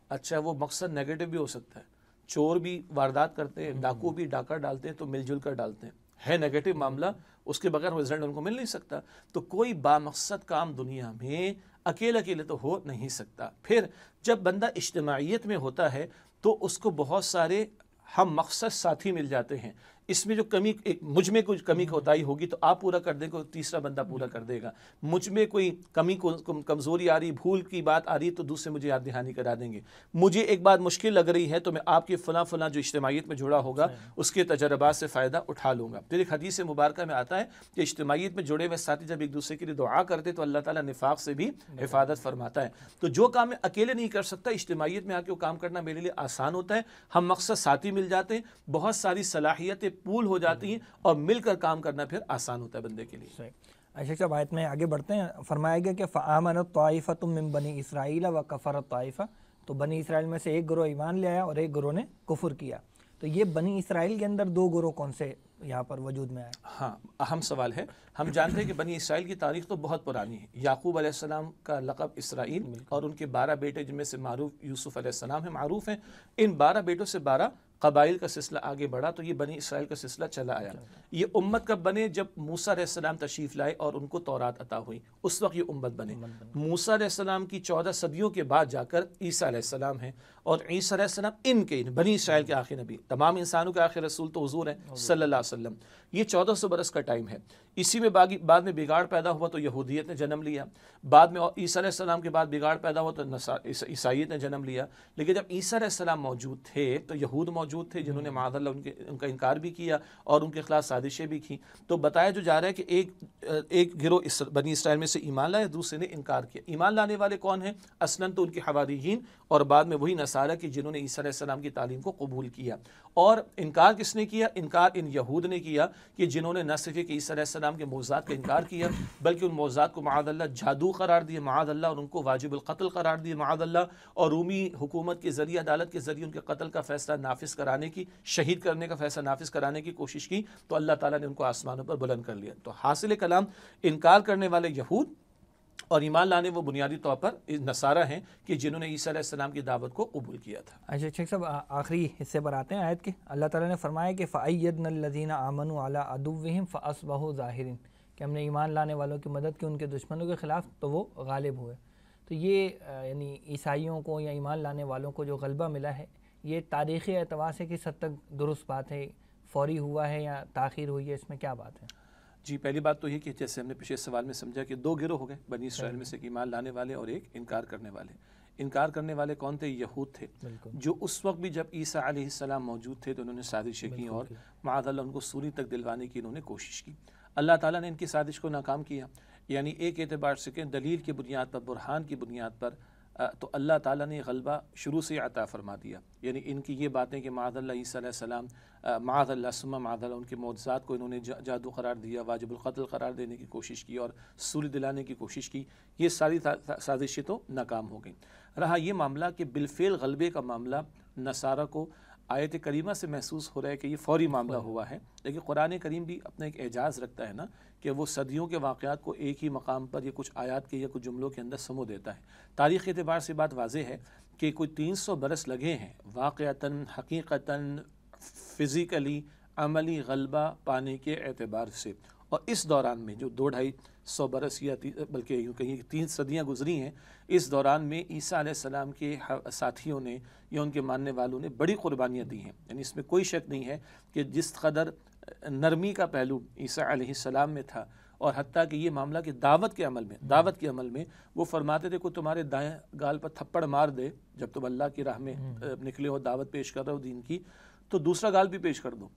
Speaker 3: اچھا، وہ مقصد نیگیٹو بھی ہو سکتا ہے، چور بھی واردات کرتے ہیں، ڈاکو بھی ڈاکہ ڈالتے ہیں تو مل جل کر ڈالتے ہیں، ہے نیگیٹو معاملہ، اس کے بغیر رزلٹ ان کو مل نہیں سکتا۔ تو کوئی بامقصد کام دنیا میں اکیلے تو ہو نہیں سکتا۔ پھر جب بندہ اجتماعیت میں ہوتا ہے تو اس کو بہت سارے ہم مقصد ساتھی مل جاتے ہیں۔ اس میں جو کمی، مجھ میں کچھ کمی کوتاہی ہوگی تو آپ پورا کر دیں گے، تیسرا بندہ پورا کر دے گا۔ مجھ میں کوئی کمی کمزوری آ رہی، بھول کی بات آ رہی تو دوسرے مجھے یاد دہانی کرا دیں گے۔ مجھے ایک بات مشکل لگ رہی ہے تو میں آپ کے فلاں جو اجتماعیت میں جڑا ہوگا اس کے تجربات سے فائدہ اٹھا لوں گا۔ پھر ایک حدیث مبارکہ میں آتا ہے کہ اجتماعیت میں جڑے ہوئے ساتھی جب ایک دوسرے کے لیے دعا کرتے تو اللہ تعالیٰ نفاق سے بھی حفاظت فرماتا ہے۔ تو جو کام میں اکیلے نہیں کر سکتا، اجتماعیت میں آ کے وہ کام کرنا میرے لیے آسان ہوتا ہے۔ ہم مقصد ساتھی مل جاتے ہیں، بہت ساری صلاحیتیں پول ہو جاتی ہیں اور مل کر کام کرنا پھر آسان ہوتا ہے بندے کے لیے۔
Speaker 2: شیخ صاحب، آیت میں آگے بڑھتے ہیں، فرمایا گیا کہ فآمنت طائفۃ من بنی اسرائیل وکفرت طائفہ، تو بنی اسرائیل میں سے ایک گروہ ایمان لے آیا اور ایک گروہ نے کفر کیا۔ تو یہ بنی اسرائیل کے اندر دو گروہ کون سے یہاں پر وجود میں آئے؟
Speaker 3: ہاں، اہم سوال ہے۔ ہم جانتے ہیں کہ بنی اسرائیل کی تاریخ تو بہت پرانی ہے۔ یعقوب علیہ السلام کا لقب اسرائیل اور ان کے 12 بیٹے جن میں سے معروف یوسف علیہ السلام ہیں، معروف ہیں۔ ان 12 بیٹوں سے 12 قبائل کا سلسلہ آگے بڑھا تو یہ بنی اسرائیل کا سلسلہ چلا آیا۔ یہ امت کب بنے؟ جب موسیٰ علیہ السلام تشریف لائے اور ان کو تورات عطا ہوئی، اس وقت یہ امت بنے۔ موسیٰ علیہ السلام کی 14 صدیوں کے بعد جا کر عیسیٰ علیہ السلام ہیں، اور عیسیٰ علیہ السلام ان کے بنی اسرائیل کے آخری نبی، تمام انسانوں کے آخری رسول تو حضور ہیں صلی اللہ علیہ وسلم۔ یہ 1400 برس کا ٹائم ہے۔ اسی میں بعد میں بگاڑ پیدا ہوا تو یہودیت نے جنم لیا، بعد میں عیسیٰ علیہ السلام کے بعد بگاڑ پیدا ہوا تو عیسائیت نے جنم لیا۔ لیکن جب عیسیٰ علیہ السلام موجود تھے تو یہود موجود تھے جنہوں نے معاذ اللہ ان کا انکار بھی کیا اور ان کے خلاف سازشیں بھی کی۔ تو بتایا جو جا رہا ہے کہ ایک گروہ بنی اسرائیل میں سے ایمان لائے، دوسرے نے انکار کیا۔ ایمان لانے والے کون ہیں؟ اصلاً تو ان کے حواریین اور بعد میں وہی نصارہ کہ جنہوں نے عیسیٰ علیہ السلام کی تعلیم کو قبول کیا۔ اور انکار کس نے کیا؟ انکار ان یہود نے کیا کہ جنہوں نے نہ صرف کہ عیسیٰ علیہ السلام کے معجزات کا انکار کیا بلکہ ان معجزات کو معاذ اللہ جادو قرار دیا معاذ اللہ، اور ان کو واجب القتل قرار دیا معاذ اللہ، اور رومی حکومت کے ذریعے، عدالت کے ذریعے ان کے قتل کا فیصلہ نافذ کرانے کی، شہید کرنے کا فیصلہ نافذ کرانے کی کوشش کی، تو اللہ تعالیٰ نے ان کو آسمانوں پر بلند کر لیا۔ تو حاصل کلام، انکار کرنے والے یہود اور ایمان لانے وہ بنیادی طور پر نصارہ ہیں کہ جنہوں نے عیسیٰ علیہ السلام کی دعوت کو قبول کیا تھا۔
Speaker 2: اچھا شیخ صاحب، آخری حصے پر آتے ہیں آیت کے۔ اللہ تعالیٰ نے فرمایا کہ فَأَيَّدْنَا الَّذِينَ آمَنُوا عَلَىٰ عَدُوِّهِمْ فَأَصْبَحُوا ظَاهِرِينَ، کہ ہم نے ایمان لانے والوں کی مدد کی ان کے دشمنوں کے خلاف تو وہ غالب ہوئے۔ تو یہ یعنی عیسائیوں کو یا ایمان لانے والوں کو جو غلبہ ملا ہے، یہ تاریخی اعتبار سے کس حد تک درست بات ہے؟ فوری ہوا ہے یا تاخیر ہوئی ہے؟ اس میں کیا بات ہے؟
Speaker 3: جی، پہلی بات تو یہ کہ جیسے ہم نے پچھلے سوال میں سمجھا کہ 2 گروہ ہو گئے بنی اسرائیل میں سے، ایک ایمان لانے والے اور ایک انکار کرنے والے۔ انکار کرنے والے کون تھے؟ یہود تھے، جو اس وقت بھی جب عیسیٰ علیہ السلام موجود تھے تو انہوں نے سازشیں کی اور معاذ اللہ ان کو سولی تک دلوانے کی انہوں نے کوشش کی۔ اللہ تعالیٰ نے ان کی سازش کو ناکام کیا۔ یعنی ایک اعتبار سے کہ دلیل کی بنیاد پر، برہان کی بنیاد پر، تو اللہ تعالیٰ نے غلبہ شروع سے عطا فرما دیا۔ یعنی ان کی یہ باتیں کہ معاذ اللہ عیسیٰ علیہ السلام، معاذ اللہ ثم معاذ اللہ، ان کے معجزات کو انہوں نے جادو قرار دیا، واجب القتل قرار دینے کی کوشش کی اور سولی دلانے کی کوشش کی، یہ ساری سازشیں تو ناکام ہو گئیں۔ رہا یہ معاملہ کہ بالفعل غلبے کا معاملہ، نصارہ کو آیت کریمہ سے محسوس ہو رہا ہے کہ یہ فوری معاملہ ہوا ہے، لیکن قرآن کریم بھی اپنا ایک اعجاز رکھتا ہے نا کہ وہ صدیوں کے واقعات کو ایک ہی مقام پر یا کچھ آیات کے یا کچھ جملوں کے اندر سمو دیتا ہے۔ تاریخ اعتبار سے بات واضح ہے کہ کوئی 300 برس لگے ہیں واقعتاً، حقیقتاً، فزیکلی، عملی غلبہ پانے کے اعتبار سے، اور اس دوران میں جو 200-250 برس یا بلکہ یوں کہیں 3 صدیاں گزری ہیں، اس دوران میں عیسیٰ علیہ السلام کے ساتھیوں نے یا ان کے ماننے والوں نے بڑی قربانیاں دی ہیں۔ یعنی اس میں کوئی شک نہیں ہے کہ جس قدر نرمی کا پہلو عیسیٰ علیہ السلام میں تھا، اور حتیٰ کہ یہ معاملہ کہ دعوت کے عمل میں وہ فرماتے تھے کوئی تمہارے دائیں گال پر تھپڑ مار دے جب تم اللہ کی راہ میں نکلے ہو، دعوت پیش کر رہے ہو دین کی، تو دوسرا گال بھی پیش کر دو۔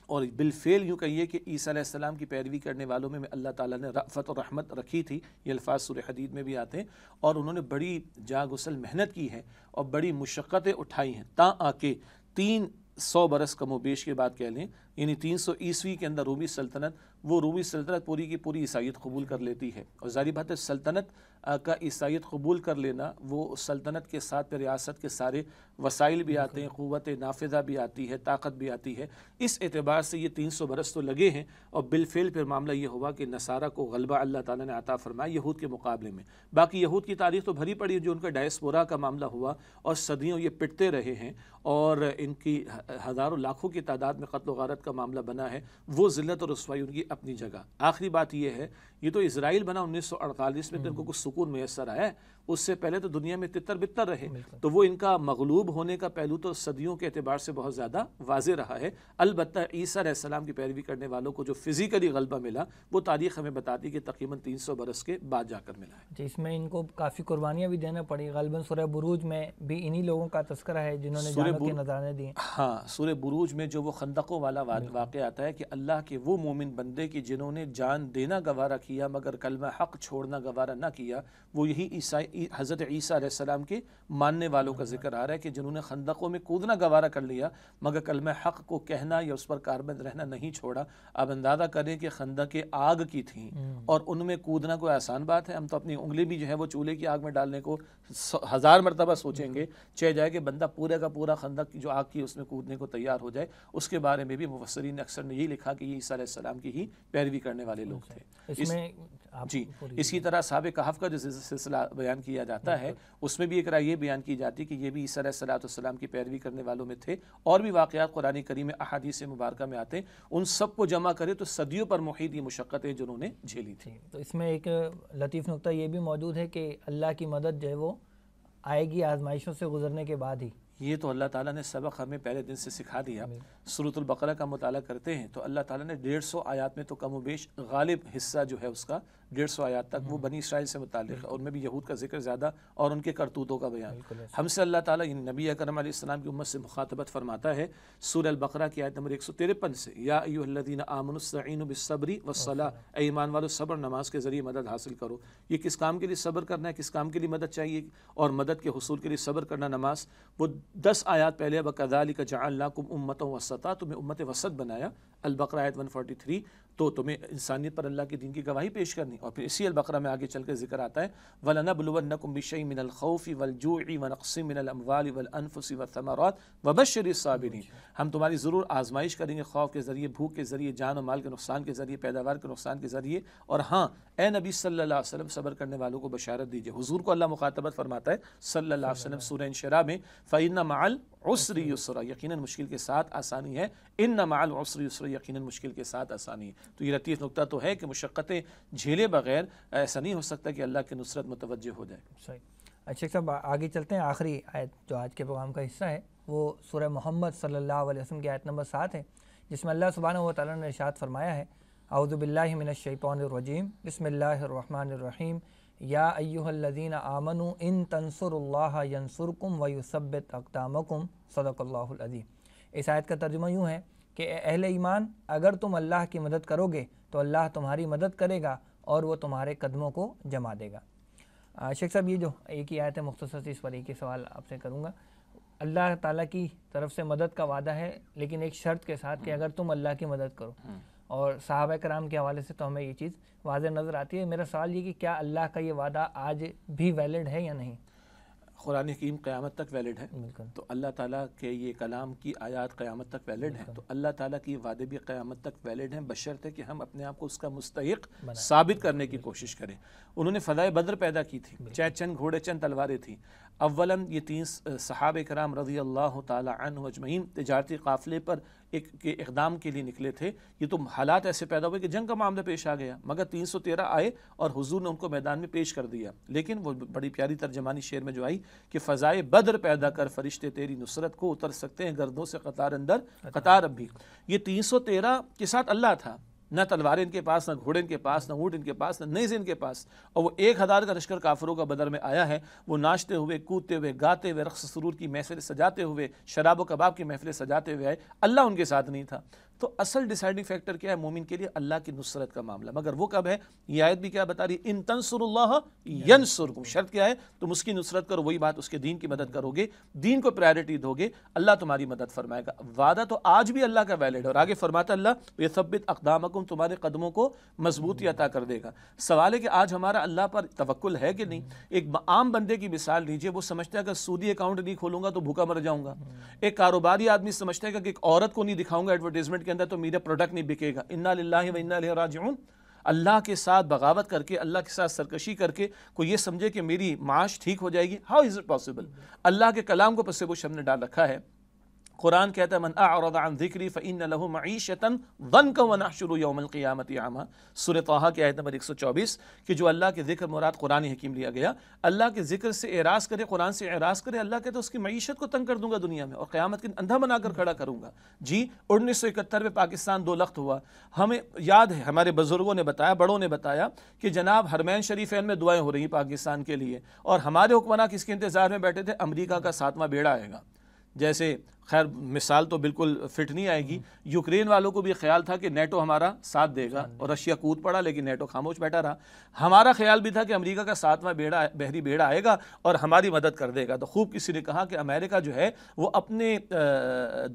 Speaker 3: اور بالفعل یوں کہیے کہ عیسیٰ علیہ السلام کی پیروی کرنے والوں میں اللہ تعالیٰ نے رأفت اور رحمت رکھی تھی، یہ الفاظ سورہ حدید میں بھی آتے ہیں، اور انہوں نے بڑی جاں غسل محنت کی ہے اور بڑی مشقتیں اٹھائی ہیں، تاں آ کے 300 برس کم و بیش کے بعد کہہ لیں یعنی 300 عیسوی کے اندر رومی سلطنت، وہ رومی سلطنت پوری کی پوری عیسائیت قبول کر لیتی ہے، اور ظاہری بات ہے سلطنت کا عیسائیت قبول کر لینا، وہ سلطنت کے ساتھ پہ ریاست کے سارے وسائل بھی آتے ہیں، قوت نافذہ بھی آتی ہے، طاقت بھی آتی ہے، اس اعتبار سے یہ 300 برس تو لگے ہیں، اور بالفعل پھر معاملہ یہ ہوا کہ نصارہ کو غلبہ اللہ تعالیٰ نے عطا فرمایا یہود کے مقابلے میں۔ باقی یہود کی تاریخ تو بھری پڑی ہے، جو ان کا ڈائسپورا کا معاملہ ہوا اور صدیوں یہ پٹتے رہے ہیں، اور ان کی ہزاروں لاکھوں کی تعداد میں قتل و غارت کا معاملہ بنا ہے، وہ ذلت اور رسوائی ان کی اپنی جگہ۔ آخری بات یہ ہے، یہ تو اسرائیل بنا 1948 میں، تو ان کو کچھ سکون میسر آیا ہے، اس سے پہلے تو دنیا میں تتر بتر رہے، تو وہ ان کا مغلوب ہونے کا پہلو تو صدیوں کے اعتبار سے بہت زیادہ واضح رہا ہے۔ البتہ عیسیٰ علیہ السلام کی پیروی کرنے والوں کو جو فزیکلی غلبہ ملا، وہ تاریخ ہمیں بتاتی کہ تقریباً 300 برس کے بعد جا کر ملا ہے۔
Speaker 2: جی، اس میں ان کو کافی قربانیاں بھی دینا پڑی، غالباً سورہ بروج میں بھی انہی لوگوں کا تذکرہ ہے جنہوں نے جانوں کے نذرانے دیے۔
Speaker 3: ہاں، سورہ بروج میں جو وہ خندقوں والا واقعہ آتا ہے کہ اللہ کے وہ مومن بندے کی جنہوں نے جان دینا گوارا کیا مگر کلمہ حق چھوڑنا گوارا نہ کیا، وہ یہی حضرت عیسیٰ علیہ السلام کے ماننے والوں کا ذکر آ رہا ہے کہ جنہوں نے خندقوں میں کودنا گوارا کر لیا مگر کلمہ حق کو کہنا یا اس پر کاربند رہنا نہیں چھوڑا۔ اب اندازہ کریں کہ خندقیں آگ کی تھیں اور ان میں کودنا کوئی آسان بات ہے؟ ہم تو اپنی انگلی بھی جو ہے وہ چولہے کی آگ میں ڈالنے کو 1000 مرتبہ سوچیں گے، چاہے جائے کہ بندہ پورے کا پورا خندق جو آگ کی اس میں کودنے کو تیار ہو جائے۔ اس کے بارے میں بھی مفسرین نے اکثر نے یہی لکھا کہ یہ عیسیٰ علیہ السلام کی ہی پیروی کرنے والے لوگ تھے۔ جی، اسی طرح اصحاب کہف کا جو سلسلہ بیان کیا جاتا ہے، اس میں بھی ایک رائے یہ بیان کی جاتی کہ یہ بھی عیسیٰ علیہ السلام کی پیروی کرنے والوں میں تھے، اور بھی واقعات قرآن کریم میں احادیث مبارکہ میں آتے ہیں، ان سب کو جمع کرے تو صدیوں پر محیط یہ مشقتیں جنہوں نے جھیلی تھی۔
Speaker 2: تو اس میں ایک لطیف نقطہ یہ بھی موجود ہے کہ اللہ کی مدد جو ہے وہ آئے گی آزمائشوں سے گزرنے کے بعد ہی۔
Speaker 3: یہ تو اللہ تعالیٰ نے سبق ہمیں پہلے دن سے سکھا دیا۔ سورۃ البقرہ کا مطالعہ کرتے ہیں تو اللہ تعالیٰ نے 150 آیات میں تو کم و بیش غالب حصہ جو ہے اس کا 150 آیات تک وہ بنی اسرائیل سے متعلق ہے، اور میں بھی یہود کا ذکر زیادہ اور ان کے کرتوتوں کا بیان۔ ہم سے اللہ تعالیٰ نبی اکرم علیہ السلام کی امت سے مخاطبت فرماتا ہے سورہ البقرہ کی آیت نمبر 153 سے، یا ایھا الذین آمنوا استعینوا بالصبر والصلاۃ، اے ایمان والو صبر نماز کے ذریعے مدد حاصل کرو۔ یہ کس کام کے لیے صبر کرنا ہے، کس کام کے لیے مدد چاہیے، اور مدد کے حصول کے لیے صبر کرنا نماز۔ وہ 10 آیات پہلے وَكَذَلِكَ جَعَلْنَاكُمْ أُمَّةً وَسَطًا، تمہیں امت وسط بنایا، البقرہ آیت 143، تو تمہیں انسانیت پر اللہ کے دین کی گواہی پیش کرنی۔ اور پھر اسی البقرہ میں آگے چل کے ذکر آتا ہے وَلَنَبْلُوَنَّكُمْ بِشَيْءٍ مِّنَ الْخَوْفِ وَالْجُوعِ وَنَقْصٍ مِّنَ الْأَمْوَالِ وَالْأَنفُسِ وَالثَّمَرَاتِ وَبَشِّرِ الصَّابِرِينَ، ہم تمہاری ضرور آزمائش کریں گے، خوف کے ذریعے، بھوک کے ذریعے، جان و مال کے نقصان کے ذریعے، پیداوار کے نقصان کے ذریعے، اور ہاں اے نبی صلی اللہ علیہ وسلم صبر کرنے والوں کو بشارت دیجئے۔ حضور کو اللہ مخاطبت فرماتا ہے صلی اللہ علیہ وسلم سورہ انشراح میں فَإِنَّ مَعَ الْعُسْرِ يُسْرًا، یقیناً مشکل کے ساتھ آسانی ہے، اِنَّ مَعَ الْعُسْرِ يُسْرًا، یقیناً مشکل کے ساتھ آسانی ہے۔ تو یہ لطیف نقطہ تو ہے کہ مشقتیں جھیلے بغیر ایسا نہیں ہو سکتا کہ اللہ کی نصرت متوجہ ہو جائے۔
Speaker 2: صحیح۔ اچھا صاحب، آگے چلتے ہیں۔ آخری آیت جو آج کے پروگرام کا حصہ ہے وہ سورہ محمد صلی اللہ علیہ وسلم کی آیت نمبر 7 ہے، جس میں اللہ سبحانہ و تعالیٰ نے ارشاد فرمایا ہے اعوذ باللہ من الشیطان الرجیم بسم اللہ الرحمن الرحیم یا ایھا الذین آمنوا ان تنصروا اللہ ینصرکم ویثبت اقدامکم صدق اللہ العظیم۔ اس آیت کا ترجمہ یوں ہے کہ اے اہل ایمان، اگر تم اللہ کی مدد کرو گے تو اللہ تمہاری مدد کرے گا اور وہ تمہارے قدموں کو جما دے گا۔ شیخ صاحب، یہ جو ایک ہی آیت ہے، مختصر سی اس پر ایک ہی سوال آپ سے کروں گا۔ اللہ تعالیٰ کی طرف سے مدد کا وعدہ ہے، لیکن ایک شرط کے ساتھ کہ اگر تم اللہ کی مدد کرو، اور صحابہ کرام کے حوالے سے تو ہمیں یہ چیز واضح نظر آتی ہے۔ میرا سوال یہ کہ کیا اللہ کا یہ وعدہ آج بھی ویلڈ ہے یا نہیں؟
Speaker 3: قرآن حکیم قیامت تک ویلڈ ہے، تو اللہ تعالیٰ کے یہ کلام کی آیات قیامت تک ویلڈ ہیں، تو اللہ تعالیٰ کی وعدے بھی قیامت تک ویلڈ ہیں، بشرطے کہ ہم اپنے آپ کو اس کا مستحق ثابت کرنے کی کوشش کریں۔ انہوں نے فضائے بدر پیدا کی تھی، چاہے چند گھوڑے چند تلواریں تھیں۔ اولاً یہ 3 صحابہ کرام رضی اللہ تعالیٰ عنہ اجمعین تجارتی قافلے پر ایک اقدام کے لیے نکلے تھے۔ یہ تو حالات ایسے پیدا ہوئے کہ جنگ کا معاملہ پیش آ گیا، مگر 313 آئے اور حضور نے ان کو میدان میں پیش کر دیا۔ لیکن وہ بڑی پیاری ترجمانی شعر میں جو آئی کہ فضائے بدر پیدا کر فرشتے تیری نصرت کو اتر سکتے ہیں گردوں سے قطار اندر قطار اب بھی۔ یہ 313 کے ساتھ اللہ تھا، نہ تلواریں ان کے پاس، نہ گھوڑے ان کے پاس، نہ اونٹ ان کے پاس، نہ نیزے ان کے پاس، اور وہ 1000 کا لشکر کافروں کا بدر میں آیا ہے۔ وہ ناچتے ہوئے، کودتے ہوئے، گاتے ہوئے، رقص سرور کی محفل سجاتے ہوئے، شراب و کباب کی محفل سجاتے ہوئے آئے، اللہ ان کے ساتھ نہیں تھا۔ تو اصل ڈیسائیڈنگ فیکٹر کیا ہے مومن کے لیے؟ اللہ کی نصرت کا معاملہ. مگر وہ کب ہے؟ یہ آیت بھی کیا بتا رہی ہے؟ ان تنصر اللہ ینصرکم. شرط کیا ہے؟ تم اس کی نصرت کرو، وہی بات اس کے دین کی مدد کرو گے، دین کو پرائرٹی دو گے، اللہ تمہاری مدد فرمائے گا. وعدہ تو آج بھی اللہ کا ویلڈ ہے، اور آگے فرماتا اللہ یثبت اقدامکم، تمہارے قدموں کو مضبوطی عطا کر دے گا. سوال ہے کہ آج ہمارا اللہ پر توکل ہے کہ نہیں؟ ایک عام بندے کی مثال لیجئے، وہ سمجھتا ہے کہ سودی اکاؤنٹ نہیں کھولوں گا تو بھوکا مر جاؤں گا. ایک کاروباری آدمی سمجھتا ہے کہ ایک عورت کو نہیں دکھاؤں گا ایڈورٹائزمنٹ کے اندر تو میرا پروڈکٹ نہیں بکے گا. انا للہ و انا الیہ راجعون. اللہ کے ساتھ بغاوت کر کے، اللہ کے ساتھ سرکشی کر کے کوئی یہ سمجھے کہ میری معاش ٹھیک ہو جائے گی. How is it possible? اللہ کے کلام کو پس پوش ہم نے ڈال رکھا ہے. قرآن کہتا ہے من اعرض عن ذکری فإن له معیشۃ ضنکا ونحشر یوم القیامۃ اعما. سورہ طٰہٰ کی آیت نمبر 124 کہ جو اللہ کے ذکر مراد قرآن حکیم لیا گیا، اللہ کے ذکر سے اعراض کرے، قرآن سے اعراض کرے، اللہ کہتا ہے اس کی معیشت کو تنگ کر دوں گا دنیا میں، اور قیامت کے اندھا بنا کر کھڑا کروں گا. جی 1971 میں پاکستان 2 لخت ہوا. ہمیں یاد ہے، ہمارے بزرگوں نے بتایا، بڑوں نے بتایا کہ جناب حرمین شریفین میں دعائیں ہو رہی ہیں پاکستان کے لیے، اور ہمارے حکمراں کس کے انتظار میں بیٹھے تھے؟ امریکہ کا 7واں بیڑا آئے گا. جیسے خیر مثال تو بالکل فٹ نہیں آئے گی، یوکرین والوں کو بھی خیال تھا کہ نیٹو ہمارا ساتھ دے گا، اور رشیا کود پڑا لیکن نیٹو خاموش بیٹھا رہا. ہمارا خیال بھی تھا کہ امریکہ کا 7واں بحری بیڑا آئے گا اور ہماری مدد کر دے گا. تو خوب کسی نے کہا کہ امریکہ جو ہے وہ اپنے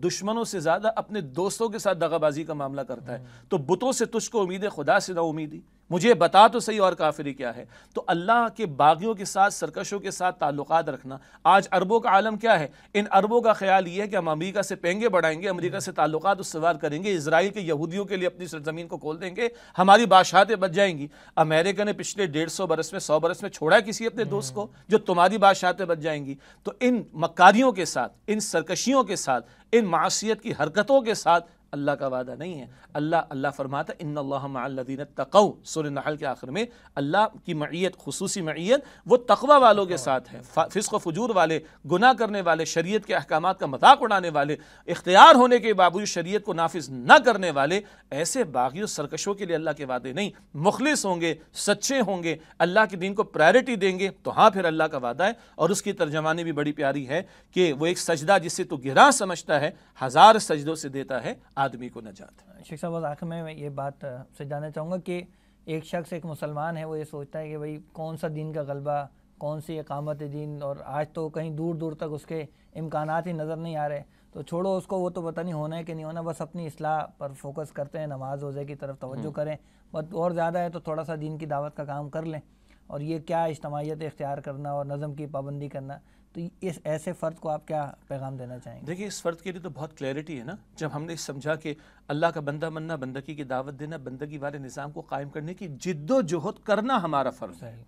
Speaker 3: دشمنوں سے زیادہ اپنے دوستوں کے ساتھ دغا بازی کا معاملہ کرتا ہے. تو بتوں سے تجھ کو امید ہے، خدا سے نہ امیدی. مجھے بتا تو صحیح اور کافری کیا ہے. تو اللہ کے باغیوں کے ساتھ، سرکشوں کے ساتھ تعلقات رکھنا. آج عربوں کا عالم کیا ہے؟ ان عربوں کا خیال یہ ہے کہ ہم امریکہ سے پینگے بڑھائیں گے، امریکہ سے تعلقات استوار کریں گے، اسرائیل کے یہودیوں کے لیے اپنی سرزمین کو کھول دیں گے، ہماری بادشاہتیں بچ جائیں گی. امریکہ نے پچھلے 150 برس میں 100 برس میں چھوڑا ہے کسی اپنے دوست کو جو تمہاری بادشاہتیں بچ جائیں گی؟ تو ان مکاریوں کے ساتھ، ان سرکشیوں کے ساتھ، ان معاشیت کی حرکتوں کے ساتھ اللہ کا وعدہ نہیں ہے. اللہ فرماتا ہے ان اللہ مع الذین اتقوا. سورہ نحل کے آخر میں اللہ کی معیت، خصوصی معیت وہ تقوی والوں کے ساتھ ہے. فسق و فجور والے، گناہ کرنے والے، شریعت کے احکامات کا مذاق اڑانے والے، اختیار ہونے کے باوجود شریعت کو نافذ نہ کرنے والے، ایسے باغیوں سرکشوں کے لیے اللہ کے وعدے نہیں. مخلص ہوں گے، سچے ہوں گے، اللہ کے دین کو پرائرٹی دیں گے تو ہاں پھر اللہ کا وعدہ ہے. اور اس کی ترجمانی بھی بڑی پیاری ہے کہ وہ ایک سجدہ جسے تو گراں سمجھتا ہے 1000 سجدوں سے دیتا ہے آدمی کو نجات.
Speaker 2: شیخ صاحب آخر میں یہ بات سے جاننا چاہوں گا کہ ایک شخص، ایک مسلمان ہے، وہ یہ سوچتا ہے کہ بھئی کون سا دین کا غلبہ، کون سی اقامت دین، اور آج تو کہیں دور دور تک اس کے امکانات ہی نظر نہیں آ رہے. تو چھوڑو اس کو، وہ تو پتہ نہیں ہونا ہے کہ نہیں ہونا، بس اپنی اصلاح پر فوکس کرتے ہیں، نماز روزے کی طرف توجہ کریں، بس اور زیادہ ہے تو تھوڑا سا دین کی دعوت کا کام کر لیں. اور یہ کیا اجتماعیت اختیار کرنا اور نظم کی پابندی کرنا، تو اس ایسے فرد کو آپ کیا پیغام دینا چاہیں گے؟
Speaker 3: دیکھیے اس فرد کے لیے تو بہت کلیئرٹی ہے نا، جب ہم نے سمجھا کہ اللہ کا بندہ بننا، بندگی کی دعوت دینا، بندگی والے نظام کو قائم کرنے کی جد و جہد کرنا ہمارا فرض ہے.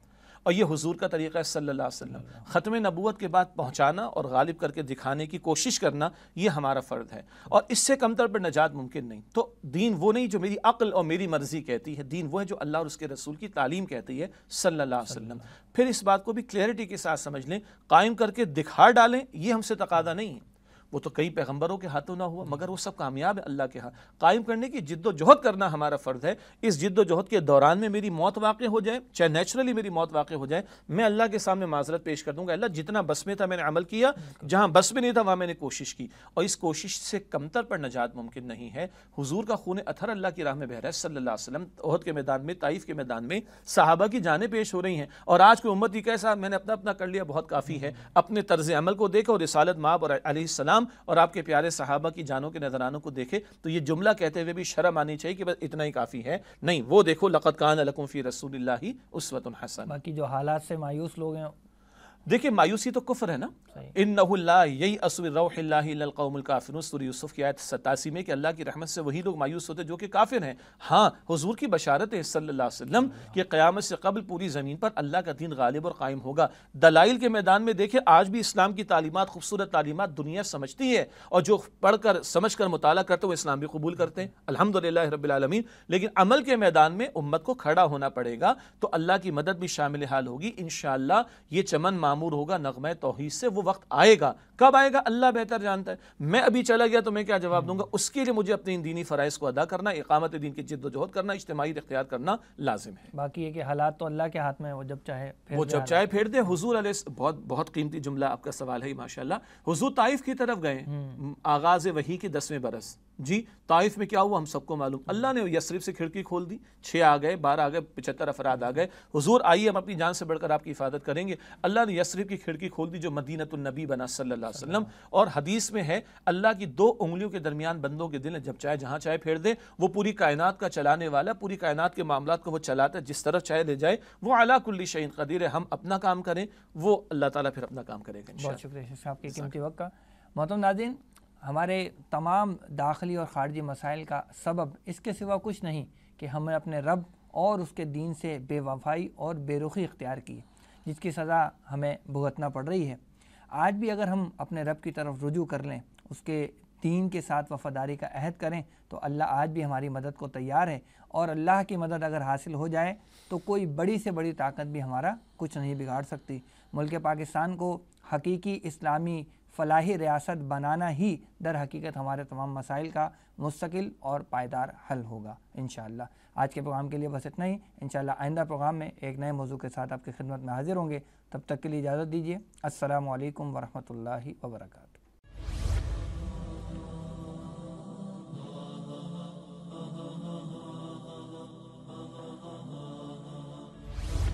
Speaker 3: اور یہ حضور کا طریقہ ہے صلی اللہ علیہ وسلم. ختم نبوت کے بعد پہنچانا اور غالب کر کے دکھانے کی کوشش کرنا یہ ہمارا فرض ہے، اور اس سے کمتر پر نجات ممکن نہیں. تو دین وہ نہیں جو میری عقل اور میری مرضی کہتی ہے، دین وہ ہے جو اللہ اور اس کے رسول کی تعلیم کہتی ہے صلی اللہ علیہ وسلم. پھر اس بات کو بھی کلیئرٹی کے ساتھ سمجھ لیں، قائم کر کے دکھا ڈالیں، یہ ہم سے تقاضا نہیں ہے. وہ تو کئی پیغمبروں کے ہاتھوں نہ ہوا مگر وہ سب کامیاب ہے اللہ کے ہاں. قائم کرنے کی جد و جہد کرنا ہمارا فرض ہے. اس جد و جہد کے دوران میں میری موت واقع ہو جائے، چاہے نیچرلی میری موت واقع ہو جائے، میں اللہ کے سامنے معذرت پیش کر دوں گا، اللہ جتنا بس میں تھا میں نے عمل کیا، جہاں بس میں نہیں تھا وہاں میں نے کوشش کی. اور اس کوشش سے کمتر پر نجات ممکن نہیں ہے. حضور کا خون اطہر اللہ کی راہ میں بہ رہا ہے صلی اللہ علیہ وسلم. احد کے میدان میں، طائف کے میدان میں صحابہ کی جانیں پیش ہو رہی ہیں، اور آج کوئی امتی کیسا میں نے اپنا کر لیا بہت کافی ہے. اپنے طرز عمل کو دیکھو، رسالت مآب اور علیہ السلام اور آپ کے پیارے صحابہ کی جانوں کے نذرانوں کو دیکھے تو یہ جملہ کہتے ہوئے بھی شرم آنی چاہیے کہ بس اتنا ہی کافی ہے. نہیں، وہ دیکھو لقد کان لکم فی رسول اللہ اسوۃ حسنہ.
Speaker 2: باقی جو حالات سے مایوس لوگ ہیں،
Speaker 3: دیکھیں مایوسی تو کفر ہے نا. انہ لا ییأس من روح اللہ الا القوم الکافرون. سورہ یوسف کی آیت 87 میں کہ اللہ کی رحمت سے وہی لوگ مایوس ہوتے جو کہ کافر ہیں. ہاں حضور کی بشارت ہے صلی اللہ علیہ وسلم کہ قیامت سے قبل پوری زمین پر اللہ کا دین غالب اور قائم ہوگا. دلائل کے میدان میں دیکھیں آج بھی اسلام کی تعلیمات، خوبصورت تعلیمات دنیا سمجھتی ہے، اور جو پڑھ کر سمجھ کر مطالعہ کرتے ہیں وہ اسلام بھی قبول کرتے ہیں الحمدللہ رب العالمین. لیکن عمل کے میدان میں امت کو کھڑا ہونا پڑے گا تو اللہ کی مدد بھی شامل حال ہوگی انشاءاللہ. یہ چمن معمور ہوگا نغمہ توحید سے. وہ وقت آئے گا، کب آئے گا اللہ بہتر جانتا ہے. میں ابھی چلا گیا تو میں کیا جواب دوں گا؟ اس کے لیے مجھے اپنے دینی فرائض کو ادا کرنا، اقامت دین کی جد و جہد کرنا، اجتماعی اختیار کرنا لازم ہے.
Speaker 2: باقی یہ کہ حالات تو اللہ کے ہاتھ میں، وہ جب چاہے
Speaker 3: پھیر دے. حضور علیہ بہت قیمتی جملہ آپ کا سوال ہے ماشاءاللہ. حضور طائف کی طرف گئے آغاز وحی کے 10ویں برس، جی طائف میں کیا ہوا ہم سب کو معلوم، اللہ نے یثرب سے کھڑکی کھول دی، 6 آ گئے، 12 آ گئے، 75 افراد آ گئے، حضور آئیے ہم اپنی جان سے بڑھ کر آپ کی حفاظت کریں گے۔ اللہ نے یثرب کی کھڑکی کھول دی جو مدینۃ النبی بنا صلی اللہ علیہ وسلم، اور حدیث میں ہے اللہ کی 2 انگلیوں کے درمیان بندوں کے دل ہیں، جب چاہے جہاں چاہے پھیر دے، وہ پوری کائنات کا چلانے والا، پوری کائنات کے معاملات کو وہ چلاتا ہے، جس طرف چاہے لے جائے، وہ علی کل شیء قدیر ہے۔ ہم اپنا کام کریں، وہ اللہ تعالیٰ پھر اپنا کام کرے گا انشاءاللہ۔
Speaker 2: بہت شکریہ شیخ صاحب کی قیمتی وقت کا۔ محترم ناظرین، ہمارے تمام داخلی اور خارجی مسائل کا سبب اس کے سوا کچھ نہیں کہ ہم نے اپنے رب اور اس کے دین سے بے وفائی اور بے رخی اختیار کی، جس کی سزا ہمیں بھگتنا پڑ رہی ہے۔ آج بھی اگر ہم اپنے رب کی طرف رجوع کر لیں، اس کے دین کے ساتھ وفاداری کا عہد کریں، تو اللہ آج بھی ہماری مدد کو تیار ہے، اور اللہ کی مدد اگر حاصل ہو جائے تو کوئی بڑی سے بڑی طاقت بھی ہمارا کچھ نہیں بگاڑ سکتی۔ ملک پاکستان کو حقیقی اسلامی فلاحی ریاست بنانا ہی در حقیقت ہمارے تمام مسائل کا مستقل اور پائیدار حل ہوگا انشاءاللہ۔ آج کے پروگرام کے لیے بس اتنا ہی، انشاءاللہ آئندہ پروگرام میں ایک نئے موضوع کے ساتھ آپ کی خدمت میں حاضر ہوں گے۔ تب تک کے لیے اجازت دیجیے۔ السلام علیکم ورحمۃ اللہ وبرکاتہ۔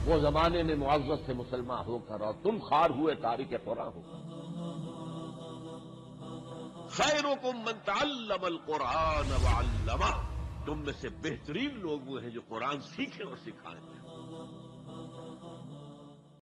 Speaker 1: وہ زمانے میں معزز سے مسلمان ہو کر اور تم خوار ہوئے تاریخ قرآن ہو۔ خیرکم من تعلم القرآن وعلمہ، تم میں سے بہترین لوگ وہ ہیں جو قرآن سیکھیں اور سکھائیں۔